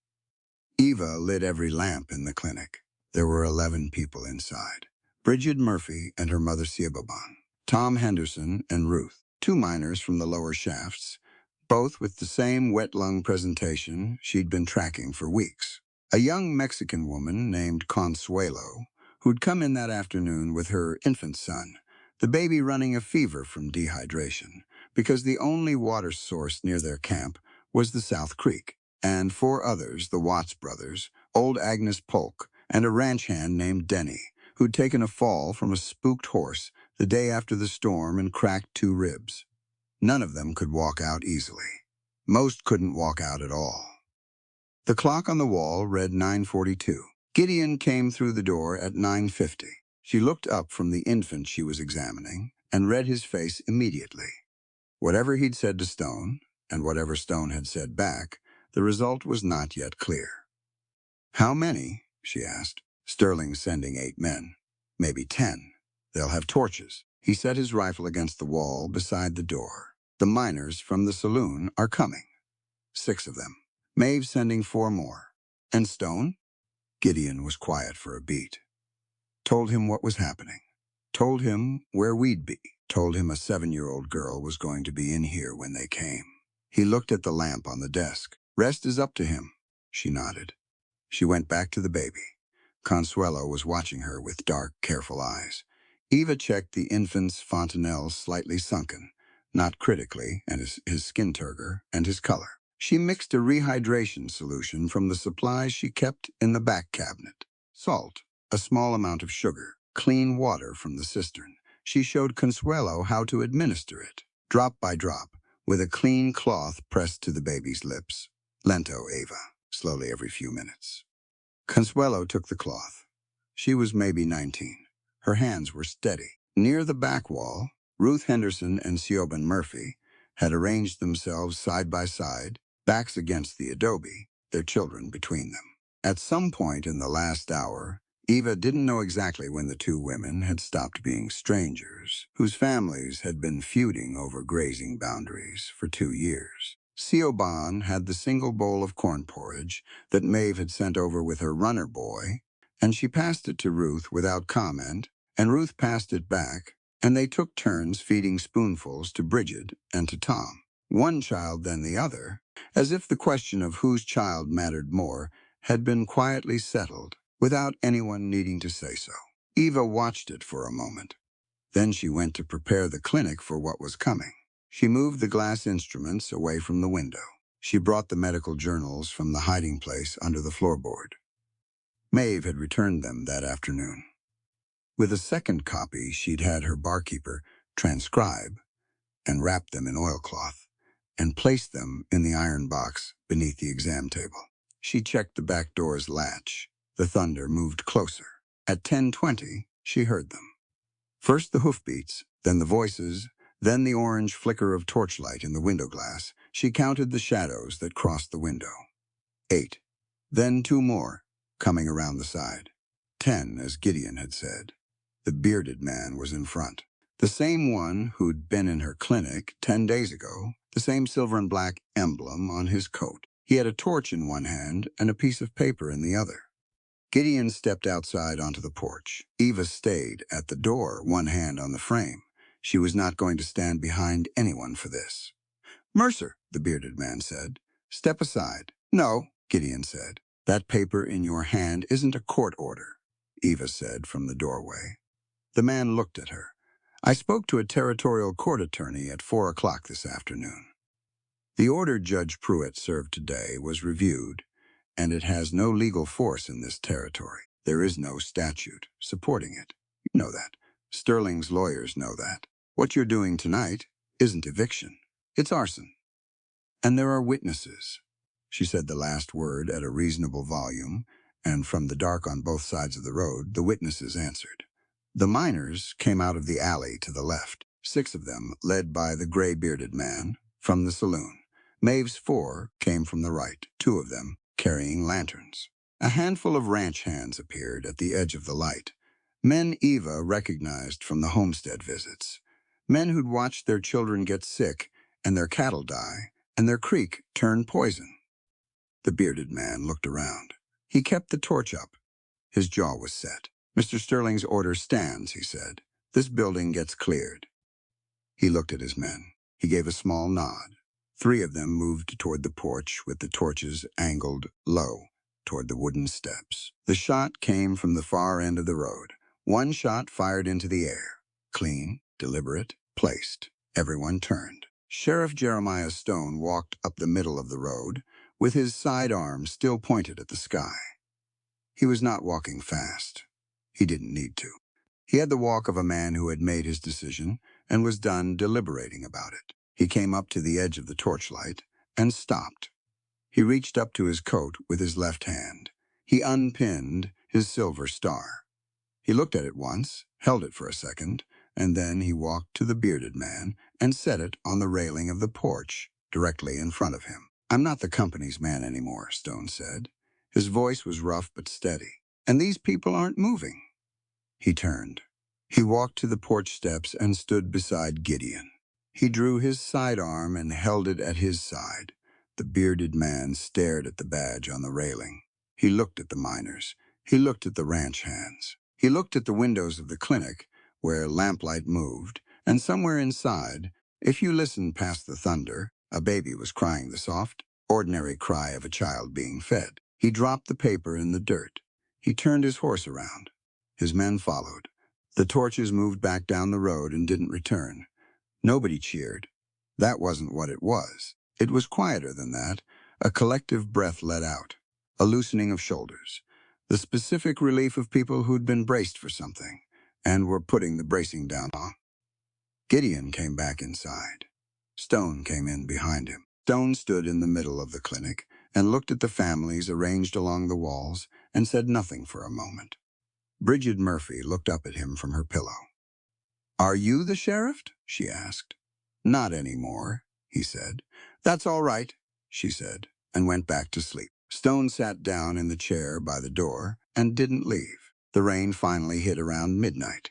Eva lit every lamp in the clinic. There were 11 people inside. Bridget Murphy and her mother Siobhan, Tom Henderson and Ruth, 2 miners from the lower shafts, both with the same wet lung presentation she'd been tracking for weeks. A young Mexican woman named Consuelo, who'd come in that afternoon with her infant son, the baby running a fever from dehydration, because the only water source near their camp was the South Creek, and 4 others, the Watts brothers, old Agnes Polk, and a ranch hand named Denny, who'd taken a fall from a spooked horse the day after the storm and cracked 2 ribs. None of them could walk out easily. Most couldn't walk out at all. The clock on the wall read 9:42. Gideon came through the door at 9:50. She looked up from the infant she was examining and read his face immediately. Whatever he'd said to Stone, and whatever Stone had said back, the result was not yet clear. "How many?" she asked. "Sterling's sending 8 men. Maybe 10. They'll have torches." He set his rifle against the wall beside the door. "The miners from the saloon are coming. 6 of them. Maeve's sending 4 more. And Stone?" Gideon was quiet for a beat. Told him what was happening. Told him where we'd be. Told him a 7-year-old girl was going to be in here when they came. He looked at the lamp on the desk. "Rest is up to him. She nodded. She went back to the baby. Consuelo was watching her with dark, careful eyes. Eva checked the infant's fontanelle slightly sunken, not critically, and his skin turgor and his color. She mixed a rehydration solution from the supplies she kept in the back cabinet. Salt, a small amount of sugar, clean water from the cistern. She showed Consuelo how to administer it, drop by drop, with a clean cloth pressed to the baby's lips. Lento, Eva, slowly every few minutes. Consuelo took the cloth. She was maybe 19. Her hands were steady. Near the back wall, Ruth Henderson and Siobhan Murphy had arranged themselves side by side, backs against the adobe, their children between them. At some point in the last hour, Eva didn't know exactly when the two women had stopped being strangers, whose families had been feuding over grazing boundaries for 2 years. Siobhan had the single bowl of corn porridge that Maeve had sent over with her runner boy, and she passed it to Ruth without comment, and Ruth passed it back, and they took turns feeding spoonfuls to Bridget and to Tom, one child then the other, as if the question of whose child mattered more had been quietly settled without anyone needing to say so. Eva watched it for a moment. Then she went to prepare the clinic for what was coming. She moved the glass instruments away from the window. She brought the medical journals from the hiding place under the floorboard. Maeve had returned them that afternoon. With a second copy, she'd had her barkeeper transcribe and wrap them in oilcloth and place them in the iron box beneath the exam table. She checked the back door's latch. The thunder moved closer. At 10:20, she heard them. First the hoofbeats, then the voices, then the orange flicker of torchlight in the window glass. She counted the shadows that crossed the window. 8. Then 2 more, coming around the side. 10, as Gideon had said. The bearded man was in front. The same one who'd been in her clinic 10 days ago, the same silver and black emblem on his coat. He had a torch in one hand and a piece of paper in the other. Gideon stepped outside onto the porch. Eva stayed at the door, one hand on the frame. She was not going to stand behind anyone for this. "Mercer," the bearded man said. "Step aside." "No," Gideon said. "That paper in your hand isn't a court order," Eva said from the doorway. The man looked at her. "I spoke to a territorial court attorney at 4 o'clock this afternoon. The order Judge Pruitt served today was reviewed, and it has no legal force in this territory. There is no statute supporting it. You know that. Sterling's lawyers know that. What you're doing tonight isn't eviction. It's arson. And there are witnesses." She said the last word at a reasonable volume, and from the dark on both sides of the road, the witnesses answered. The miners came out of the alley to the left, 6 of them, led by the gray-bearded man, from the saloon. Maeve's 4 came from the right, 2 of them carrying lanterns. A handful of ranch hands appeared at the edge of the light. Men Eva recognized from the homestead visits. Men who'd watched their children get sick and their cattle die and their creek turn poison. The bearded man looked around. He kept the torch up. His jaw was set. "Mr. Sterling's order stands," he said. "This building gets cleared." He looked at his men. He gave a small nod. 3 of them moved toward the porch with the torches angled low toward the wooden steps. The shot came from the far end of the road. 1 shot fired into the air. Clean, deliberate, placed. Everyone turned. Sheriff Jeremiah Stone walked up the middle of the road, with his sidearm still pointed at the sky. He was not walking fast. He didn't need to. He had the walk of a man who had made his decision and was done deliberating about it. He came up to the edge of the torchlight and stopped. He reached up to his coat with his left hand. He unpinned his silver star. He looked at it once, held it for a second, and then he walked to the bearded man and set it on the railing of the porch directly in front of him. "I'm not the company's man anymore," Stone said. His voice was rough but steady. "And these people aren't moving." He turned. He walked to the porch steps and stood beside Gideon. He drew his sidearm and held it at his side. The bearded man stared at the badge on the railing. He looked at the miners. He looked at the ranch hands. He looked at the windows of the clinic, where lamplight moved, and somewhere inside, if you listened past the thunder, a baby was crying the soft, ordinary cry of a child being fed. He dropped the paper in the dirt. He turned his horse around. His men followed. The torches moved back down the road and didn't return. Nobody cheered. That wasn't what it was. It was quieter than that. A collective breath let out. A loosening of shoulders. The specific relief of people who'd been braced for something and were putting the bracing down on. Gideon came back inside. Stone came in behind him. Stone stood in the middle of the clinic and looked at the families arranged along the walls and said nothing for a moment. Bridget Murphy looked up at him from her pillow. "Are you the sheriff?" she asked. "Not anymore," he said. "That's all right," she said, and went back to sleep. Stone sat down in the chair by the door and didn't leave. The rain finally hit around midnight.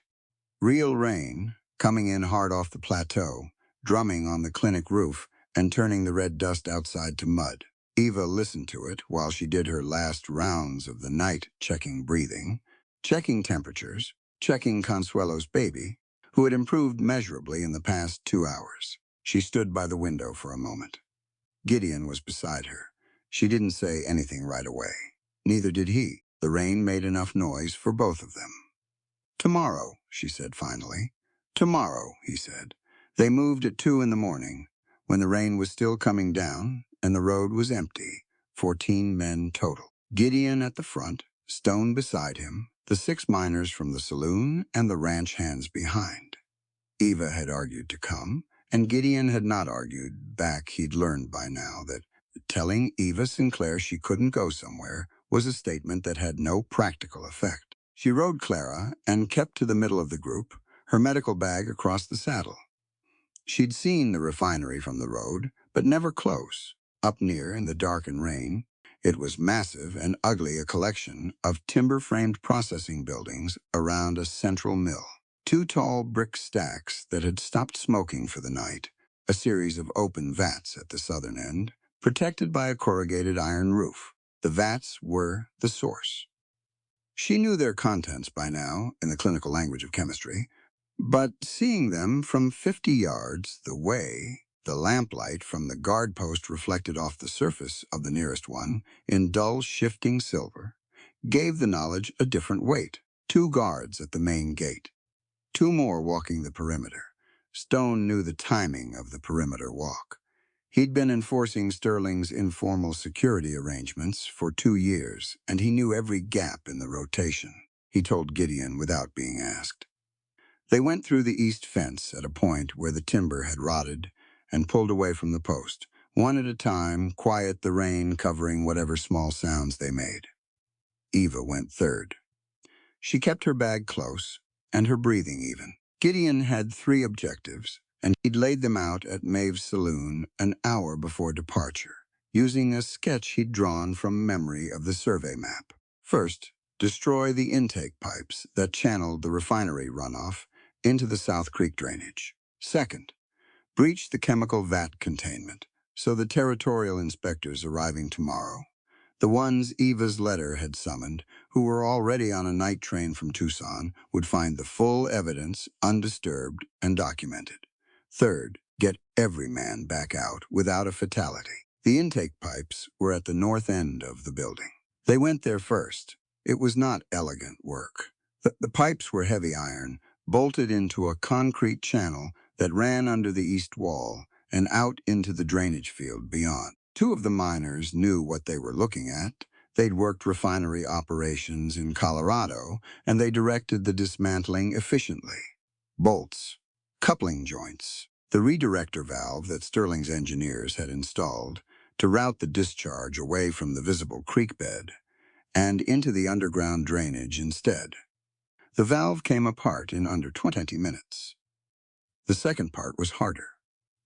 Real rain, coming in hard off the plateau, drumming on the clinic roof and turning the red dust outside to mud. Eva listened to it while she did her last rounds of the night, checking breathing, checking temperatures, checking Consuelo's baby, who had improved measurably in the past 2 hours. She stood by the window for a moment. Gideon was beside her. She didn't say anything right away. Neither did he. The rain made enough noise for both of them. "Tomorrow," she said finally. "Tomorrow," he said. They moved at 2 in the morning, when the rain was still coming down and the road was empty. 14 men total. Gideon at the front, Stone beside him, the 6 miners from the saloon, and the ranch hands behind. Eva had argued to come, and Gideon had not argued back. He'd learned by now that telling Eva Sinclair she couldn't go somewhere was a statement that had no practical effect. She rode Clara and kept to the middle of the group, her medical bag across the saddle. She'd seen the refinery from the road, but never close, up near in the dark and rain. It was massive and ugly, a collection of timber-framed processing buildings around a central mill. 2 tall brick stacks that had stopped smoking for the night, a series of open vats at the southern end, protected by a corrugated iron roof. The vats were the source. She knew their contents by now, in the clinical language of chemistry, but seeing them from 50 yards away, the lamplight from the guard post reflected off the surface of the nearest one in dull shifting silver, gave the knowledge a different weight. 2 guards at the main gate. 2 more walking the perimeter. Stone knew the timing of the perimeter walk. He'd been enforcing Sterling's informal security arrangements for 2 years, and he knew every gap in the rotation. He told Gideon without being asked. They went through the east fence at a point where the timber had rotted and pulled away from the post, one at a time, quiet, the rain covering whatever small sounds they made. Eva went third. She kept her bag close, and her breathing even. Gideon had 3 objectives, and he'd laid them out at Maeve's saloon an hour before departure, using a sketch he'd drawn from memory of the survey map. First, destroy the intake pipes that channeled the refinery runoff into the South Creek drainage. Second, breach the chemical vat containment, so the territorial inspectors arriving tomorrow, the ones Eva's letter had summoned, who were already on a night train from Tucson, would find the full evidence undisturbed and documented. Third, get every man back out without a fatality. The intake pipes were at the north end of the building. They went there first. It was not elegant work. The pipes were heavy iron, bolted into a concrete channel that ran under the east wall and out into the drainage field beyond. 2 of the miners knew what they were looking at. They'd worked refinery operations in Colorado, and they directed the dismantling efficiently. Bolts, coupling joints, the redirector valve that Sterling's engineers had installed to route the discharge away from the visible creek bed and into the underground drainage instead. The valve came apart in under 20 minutes. The second part was harder.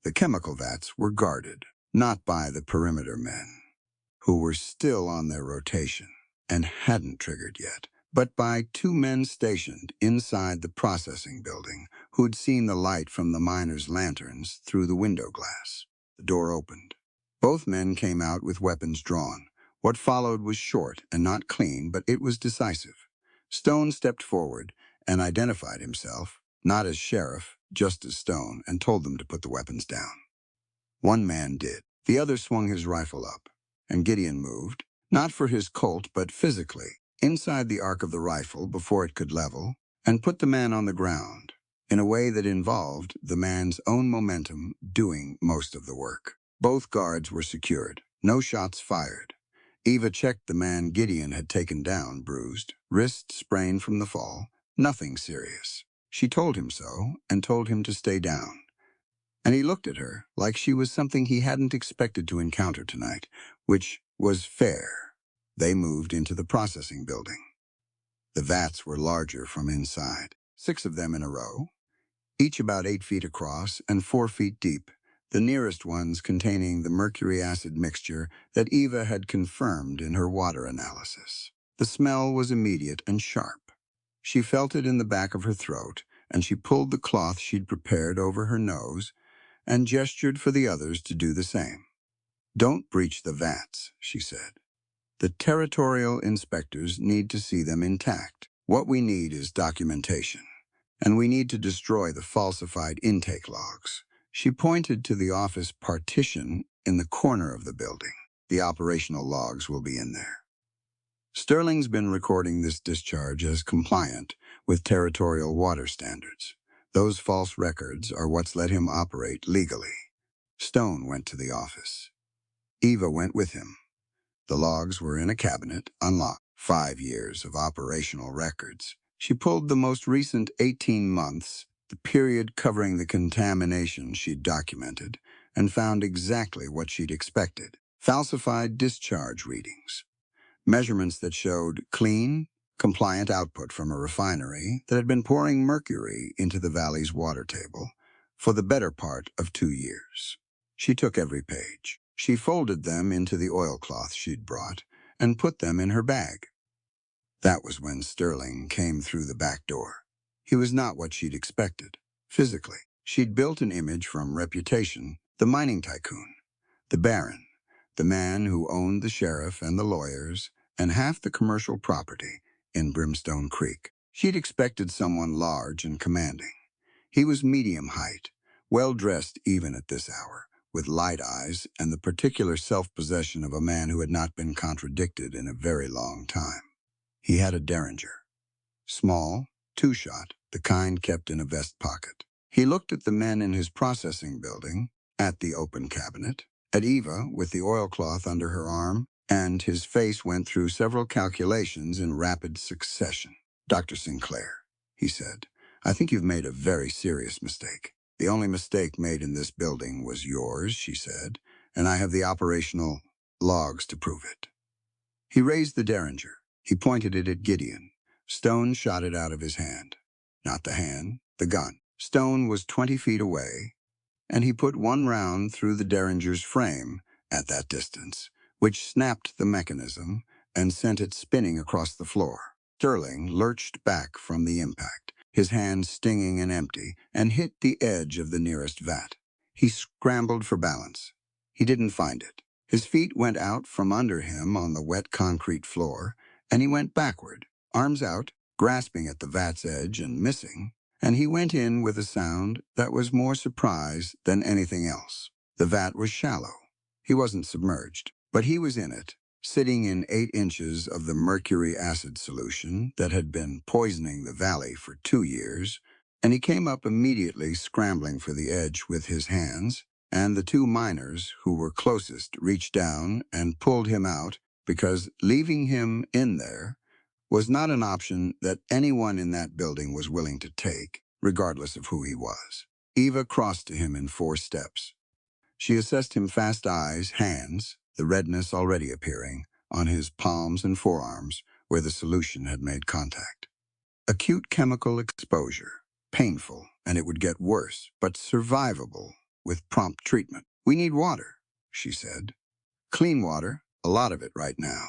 The chemical vats were guarded, not by the perimeter men, who were still on their rotation and hadn't triggered yet, but by 2 men stationed inside the processing building who'd seen the light from the miners' lanterns through the window glass. The door opened. Both men came out with weapons drawn. What followed was short and not clean, but it was decisive. Stone stepped forward and identified himself, not as sheriff, just as Stone, and told them to put the weapons down. One man did. The other swung his rifle up, and Gideon moved, Not for his Colt, but physically, inside the arc of the rifle before it could level, and put the man on the ground, in a way that involved the man's own momentum doing most of the work. Both guards were secured, no shots fired. Eva checked the man Gideon had taken down, bruised, wrist sprained from the fall, nothing serious. She told him so, and told him to stay down. And he looked at her like she was something he hadn't expected to encounter tonight, which was fair. They moved into the processing building. The vats were larger from inside, 6 of them in a row, each about 8 feet across and 4 feet deep, the nearest ones containing the mercury acid mixture that Eva had confirmed in her water analysis. The smell was immediate and sharp. She felt it in the back of her throat, and she pulled the cloth she'd prepared over her nose and gestured for the others to do the same. "Don't breach the vats," she said. "The territorial inspectors need to see them intact. What we need is documentation, and we need to destroy the falsified intake logs." She pointed to the office partition in the corner of the building. "The operational logs will be in there. Sterling's been recording this discharge as compliant with territorial water standards. Those false records are what's let him operate legally." Stone went to the office. Eva went with him. The logs were in a cabinet, unlocked. 5 years of operational records. She pulled the most recent 18 months, the period covering the contamination she'd documented, and found exactly what she'd expected. Falsified discharge readings. Measurements that showed clean, compliant output from a refinery that had been pouring mercury into the valley's water table for the better part of 2 years. She took every page. She folded them into the oilcloth she'd brought and put them in her bag. That was when Sterling came through the back door. He was not what she'd expected, physically. She'd built an image from reputation, the mining tycoon, the baron, the man who owned the sheriff and the lawyers and half the commercial property in Brimstone Creek. She'd expected someone large and commanding. He was medium height, well-dressed even at this hour, with light eyes and the particular self-possession of a man who had not been contradicted in a very long time. He had a derringer. Small, 2-shot, the kind kept in a vest pocket. He looked at the men in his processing building, at the open cabinet, at Eva with the oilcloth under her arm, and his face went through several calculations in rapid succession. "Dr. Sinclair," he said, "I think you've made a very serious mistake. The only mistake made in this building was yours," she said, "and I have the operational logs to prove it." He raised the derringer. He pointed it at Gideon. Stone shot it out of his hand. Not the hand, the gun. Stone was 20 feet away, and he put one round through the derringer's frame at that distance, which snapped the mechanism and sent it spinning across the floor. Sterling lurched back from the impact, his hand stinging and empty, and hit the edge of the nearest vat. He scrambled for balance. He didn't find it. His feet went out from under him on the wet concrete floor, and he went backward, arms out, grasping at the vat's edge and missing, and he went in with a sound that was more surprise than anything else. The vat was shallow. He wasn't submerged, but he was in it, sitting in 8 inches of the mercury acid solution that had been poisoning the valley for 2 years, and he came up immediately scrambling for the edge with his hands, and the 2 miners who were closest reached down and pulled him out because leaving him in there was not an option that anyone in that building was willing to take, regardless of who he was. Eva crossed to him in 4 steps. She assessed him fast eyes, hands, the redness already appearing, on his palms and forearms where the solution had made contact. Acute chemical exposure. Painful, and it would get worse, but survivable with prompt treatment. "We need water," she said. "Clean water, a lot of it right now."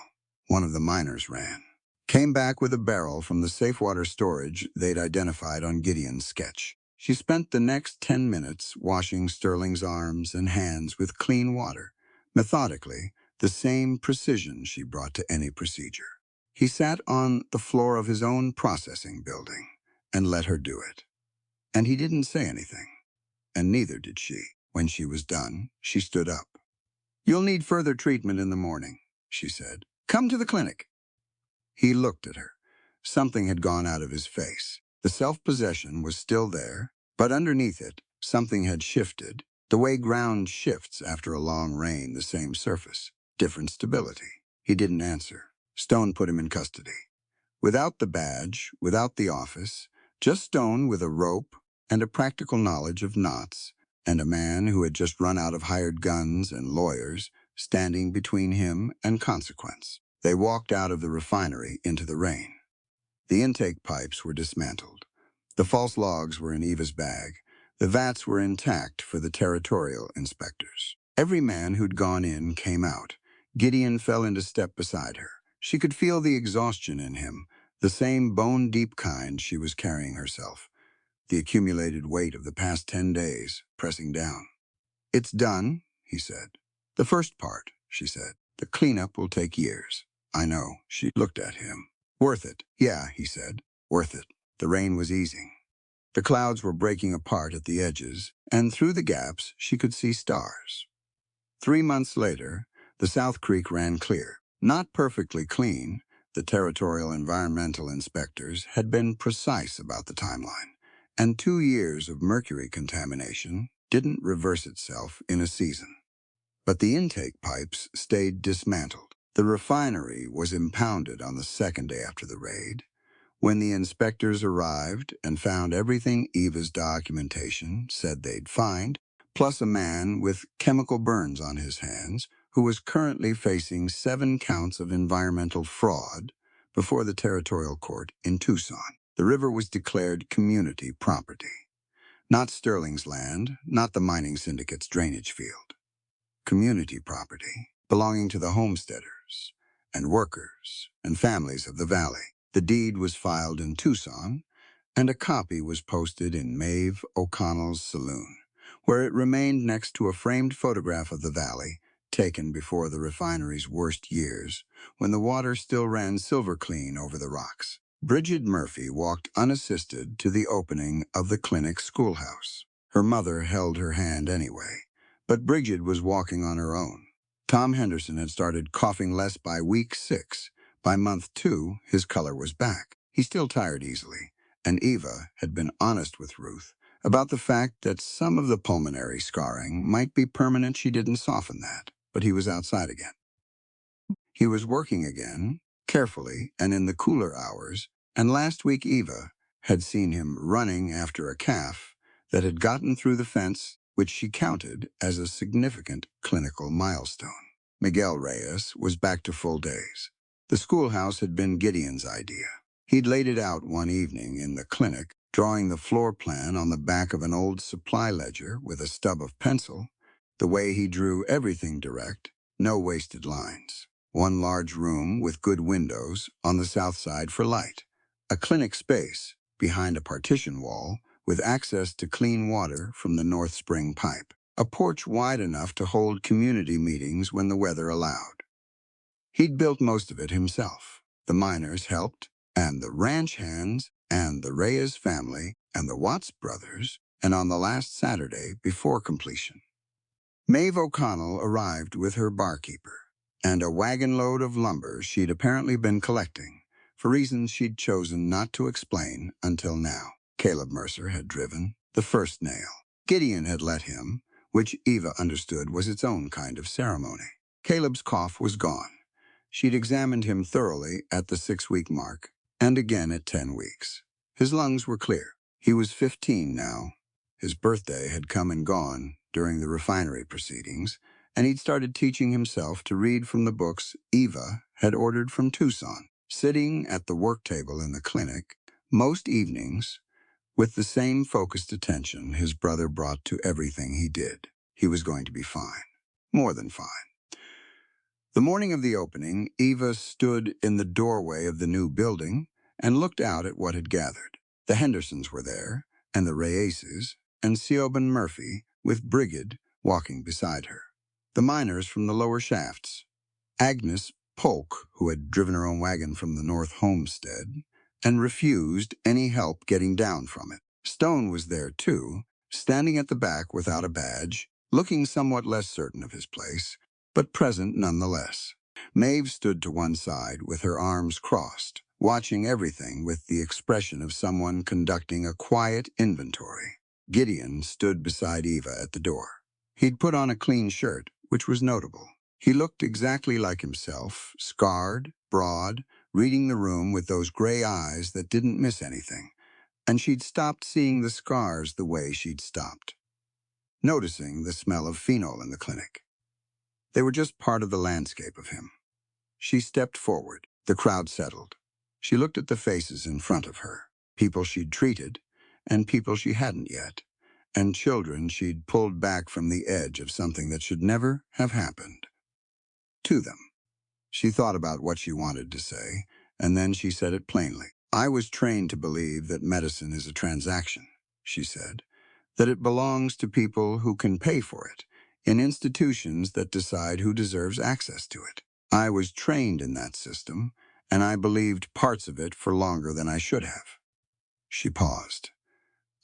One of the miners ran. Came back with a barrel from the safe water storage they'd identified on Gideon's sketch. She spent the next 10 minutes washing Sterling's arms and hands with clean water, methodically, the same precision she brought to any procedure. He sat on the floor of his own processing building and let her do it. And he didn't say anything, and neither did she. When she was done, she stood up. "You'll need further treatment in the morning," she said. Come to the clinic. He looked at her. Something had gone out of his face. The self-possession was still there, but underneath it, something had shifted. The way ground shifts after a long rain, the same surface, different stability. He didn't answer. Stone put him in custody. Without the badge, without the office, just Stone with a rope and a practical knowledge of knots, and a man who had just run out of hired guns and lawyers standing between him and consequence. They walked out of the refinery into the rain. The intake pipes were dismantled. The false logs were in Eva's bag. The vats were intact for the territorial inspectors. Every man who'd gone in came out. Gideon fell into step beside her. She could feel the exhaustion in him, the same bone-deep kind she was carrying herself, the accumulated weight of the past 10 days pressing down. It's done, he said. The first part, she said. The cleanup will take years. I know. She looked at him. Worth it. Yeah, he said. Worth it. The rain was easing. The clouds were breaking apart at the edges, and through the gaps she could see stars. 3 months later, the South Creek ran clear. Not perfectly clean, the territorial environmental inspectors had been precise about the timeline, and 2 years of mercury contamination didn't reverse itself in a season. But the intake pipes stayed dismantled. The refinery was impounded on the second day after the raid. When the inspectors arrived and found everything Eva's documentation said they'd find, plus a man with chemical burns on his hands who was currently facing 7 counts of environmental fraud before the territorial court in Tucson, the river was declared community property. Not Sterling's land, not the mining syndicate's drainage field. Community property belonging to the homesteaders and workers and families of the valley. The deed was filed in Tucson, and a copy was posted in Maeve O'Connell's saloon, where it remained next to a framed photograph of the valley taken before the refinery's worst years, when the water still ran silver clean over the rocks. Bridget Murphy walked unassisted to the opening of the clinic schoolhouse. Her mother held her hand anyway, but Bridget was walking on her own. Tom Henderson had started coughing less by week 6. By month 2, his color was back. He still tired easily, and Eva had been honest with Ruth about the fact that some of the pulmonary scarring might be permanent. She didn't soften that, but he was outside again. He was working again, carefully and in the cooler hours, and last week Eva had seen him running after a calf that had gotten through the fence, which she counted as a significant clinical milestone. Miguel Reyes was back to full days. The schoolhouse had been Gideon's idea. He'd laid it out one evening in the clinic, drawing the floor plan on the back of an old supply ledger with a stub of pencil, the way he drew everything direct, no wasted lines. One large room with good windows on the south side for light. A clinic space behind a partition wall with access to clean water from the North Spring pipe. A porch wide enough to hold community meetings when the weather allowed. He'd built most of it himself. The miners helped, and the ranch hands, and the Reyes family, and the Watts brothers, and on the last Saturday before completion, Maeve O'Connell arrived with her barkeeper and a wagon load of lumber she'd apparently been collecting, for reasons she'd chosen not to explain until now. Caleb Mercer had driven the first nail. Gideon had let him, which Eva understood was its own kind of ceremony. Caleb's cough was gone. She'd examined him thoroughly at the 6-week mark, and again at 10 weeks. His lungs were clear. He was 15 now. His birthday had come and gone during the refinery proceedings, and he'd started teaching himself to read from the books Eva had ordered from Tucson, sitting at the work table in the clinic most evenings with the same focused attention his brother brought to everything he did. He was going to be fine. More than fine. The morning of the opening, Eva stood in the doorway of the new building and looked out at what had gathered. The Hendersons were there, and the Reyeses, and Siobhan Murphy, with Brigid walking beside her. The miners from the lower shafts. Agnes Polk, who had driven her own wagon from the North Homestead, and refused any help getting down from it. Stone was there, too, standing at the back without a badge, looking somewhat less certain of his place, but present nonetheless. Maeve stood to one side with her arms crossed, watching everything with the expression of someone conducting a quiet inventory. Gideon stood beside Eva at the door. He'd put on a clean shirt, which was notable. He looked exactly like himself, scarred, broad, reading the room with those gray eyes that didn't miss anything. And she'd stopped seeing the scars the way she'd stopped noticing the smell of phenol in the clinic. They were just part of the landscape of him. She stepped forward. The crowd settled. She looked at the faces in front of her, people she'd treated, and people she hadn't yet, and children she'd pulled back from the edge of something that should never have happened to them. She thought about what she wanted to say, and then she said it plainly. "I was trained to believe that medicine is a transaction," she said, "that it belongs to people who can pay for it, in institutions that decide who deserves access to it. I was trained in that system, and I believed parts of it for longer than I should have." She paused.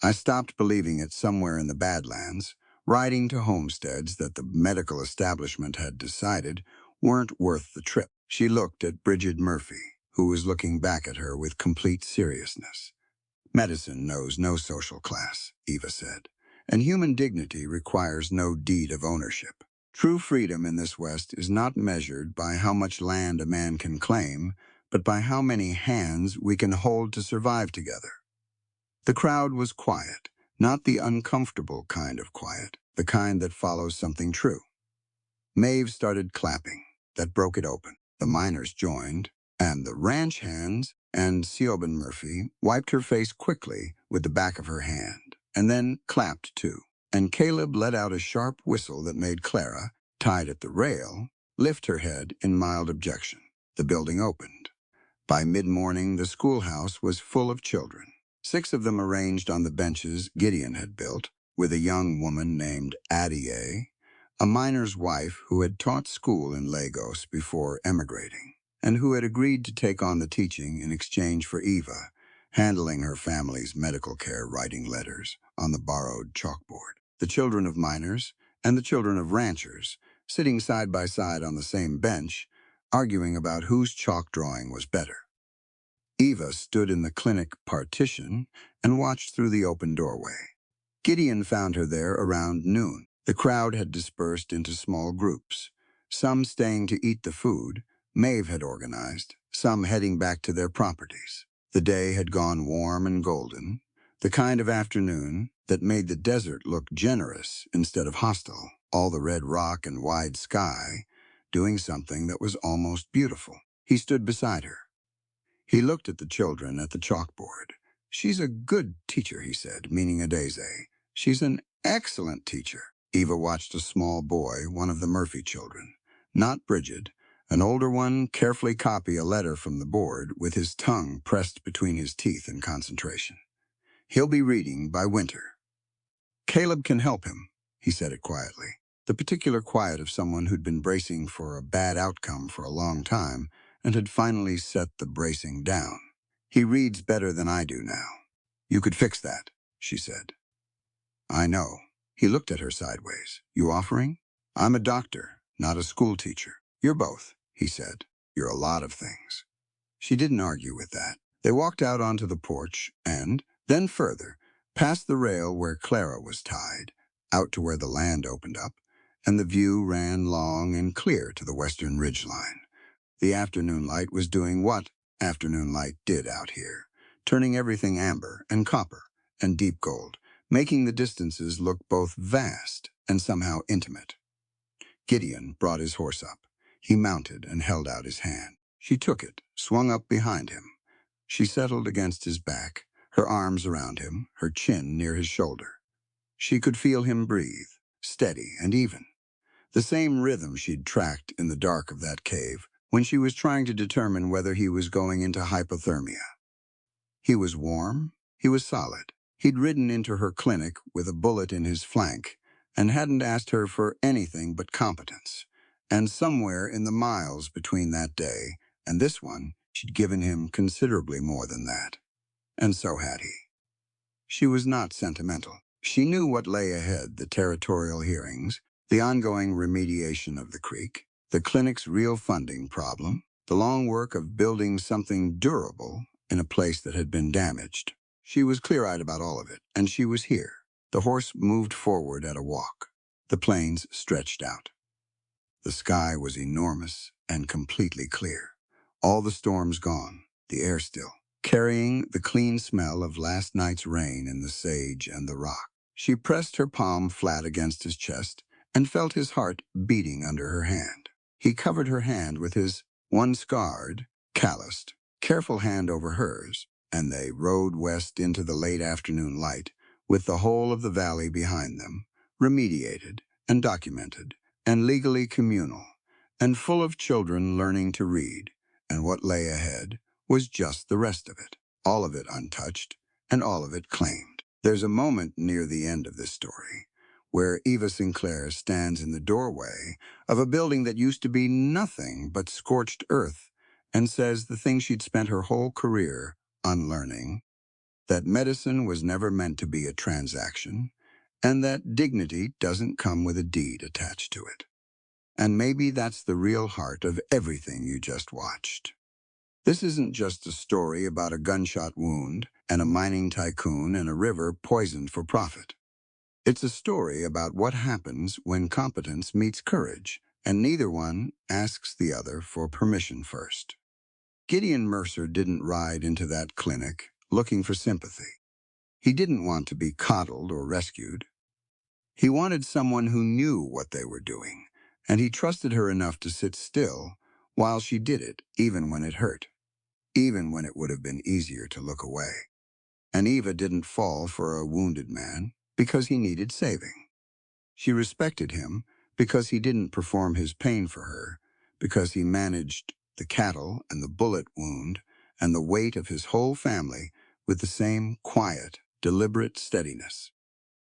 "I stopped believing it somewhere in the Badlands, riding to homesteads that the medical establishment had decided weren't worth the trip." She looked at Bridget Murphy, who was looking back at her with complete seriousness. "Medicine knows no social class," Eva said, "and human dignity requires no deed of ownership. True freedom in this West is not measured by how much land a man can claim, but by how many hands we can hold to survive together." The crowd was quiet, not the uncomfortable kind of quiet, the kind that follows something true. Maeve started clapping. That broke it open. The miners joined, and the ranch hands and Siobhan Murphy wiped her face quickly with the back of her hand, and then clapped too. And Caleb let out a sharp whistle that made Clara, tied at the rail, lift her head in mild objection. The building opened. By mid-morning, the schoolhouse was full of children. 6 of them arranged on the benches Gideon had built, with a young woman named Addie, a miner's wife who had taught school in Lagos before emigrating, and who had agreed to take on the teaching in exchange for Eva, handling her family's medical care, writing letters on the borrowed chalkboard. The children of miners and the children of ranchers, sitting side by side on the same bench, arguing about whose chalk drawing was better. Eva stood in the clinic partition and watched through the open doorway. Gideon found her there around noon. The crowd had dispersed into small groups, some staying to eat the food Maeve had organized, some heading back to their properties. The day had gone warm and golden, the kind of afternoon that made the desert look generous instead of hostile, all the red rock and wide sky doing something that was almost beautiful. He stood beside her. He looked at the children at the chalkboard. "She's a good teacher," he said, meaning Adeze. "She's an excellent teacher." Eva watched a small boy, one of the Murphy children, not Bridget, an older one, carefully copy a letter from the board with his tongue pressed between his teeth in concentration. "He'll be reading by winter. Caleb can help him," he said it quietly, the particular quiet of someone who'd been bracing for a bad outcome for a long time and had finally set the bracing down. "He reads better than I do now. You could fix that," she said. "I know." He looked at her sideways. "You offering?" "I'm a doctor, not a school teacher." "You're both," he said. "You're a lot of things." She didn't argue with that. They walked out onto the porch and, then further, past the rail where Clara was tied, out to where the land opened up, and the view ran long and clear to the western ridgeline. The afternoon light was doing what afternoon light did out here, turning everything amber and copper and deep gold, making the distances look both vast and somehow intimate. Gideon brought his horse up. He mounted and held out his hand. She took it, swung up behind him. She settled against his back, her arms around him, her chin near his shoulder. She could feel him breathe, steady and even. The same rhythm she'd tracked in the dark of that cave when she was trying to determine whether he was going into hypothermia. He was warm, he was solid. He'd ridden into her clinic with a bullet in his flank and hadn't asked her for anything but competence. And somewhere in the miles between that day and this one, she'd given him considerably more than that. And so had he. She was not sentimental. She knew what lay ahead, the territorial hearings, the ongoing remediation of the creek. The clinic's real funding problem, the long work of building something durable in a place that had been damaged. She was clear-eyed about all of it, and she was here. The horse moved forward at a walk. The plains stretched out. The sky was enormous and completely clear. All the storms gone, the air still, carrying the clean smell of last night's rain in the sage and the rock. She pressed her palm flat against his chest and felt his heart beating under her hand. He covered her hand with his one scarred, calloused, careful hand over hers, and they rode west into the late afternoon light, with the whole of the valley behind them, remediated and documented and legally communal, and full of children learning to read, and what lay ahead was just the rest of it, all of it untouched, and all of it claimed. There's a moment near the end of this story where Eva Sinclair stands in the doorway of a building that used to be nothing but scorched earth and says the thing she'd spent her whole career unlearning, that medicine was never meant to be a transaction, and that dignity doesn't come with a deed attached to it. And maybe that's the real heart of everything you just watched. This isn't just a story about a gunshot wound and a mining tycoon and a river poisoned for profit. It's a story about what happens when competence meets courage, and neither one asks the other for permission first. Gideon Mercer didn't ride into that clinic looking for sympathy. He didn't want to be coddled or rescued. He wanted someone who knew what they were doing, and he trusted her enough to sit still while she did it, even when it hurt, even when it would have been easier to look away. And Eva didn't fall for a wounded man because he needed saving. She respected him because he didn't perform his pain for her, because he managed the cattle and the bullet wound and the weight of his whole family with the same quiet, deliberate steadiness.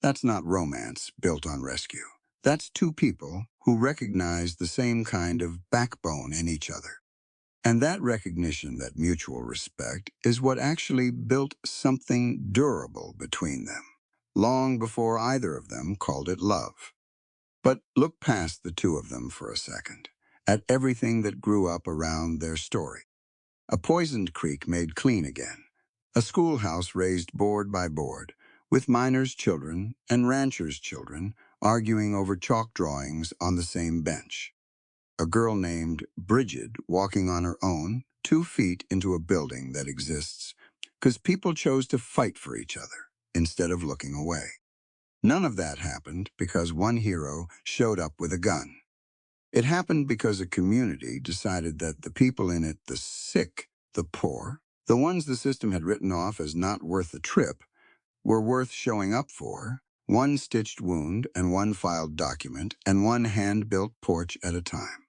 That's not romance built on rescue. That's two people who recognize the same kind of backbone in each other. And that recognition, that mutual respect, is what actually built something durable between them, long before either of them called it love. But look past the two of them for a second, at everything that grew up around their story. A poisoned creek made clean again, a schoolhouse raised board by board, with miners' children and ranchers' children arguing over chalk drawings on the same bench. A girl named Bridget walking on her own 2 feet into a building that exists because people chose to fight for each other instead of looking away. None of that happened because one hero showed up with a gun. It happened because a community decided that the people in it, the sick, the poor, the ones the system had written off as not worth the trip, were worth showing up for, one stitched wound and one filed document and one hand-built porch at a time.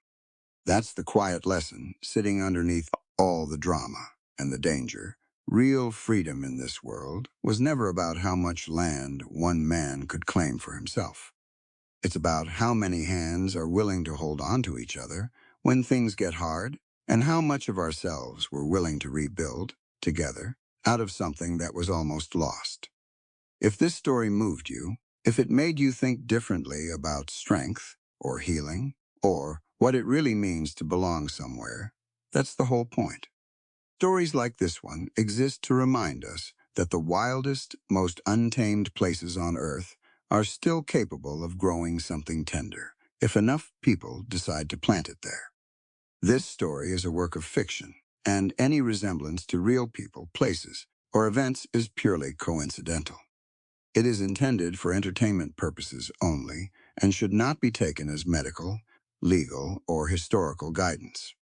That's the quiet lesson sitting underneath all the drama and the danger. Real freedom in this world was never about how much land one man could claim for himself. It's about how many hands are willing to hold on to each other when things get hard, and how much of ourselves we're willing to rebuild, together, out of something that was almost lost. If this story moved you, if it made you think differently about strength, or healing, or what it really means to belong somewhere, that's the whole point. Stories like this one exist to remind us that the wildest, most untamed places on Earth are still capable of growing something tender, if enough people decide to plant it there. This story is a work of fiction, and any resemblance to real people, places, or events is purely coincidental. It is intended for entertainment purposes only and should not be taken as medical, legal, or historical guidance.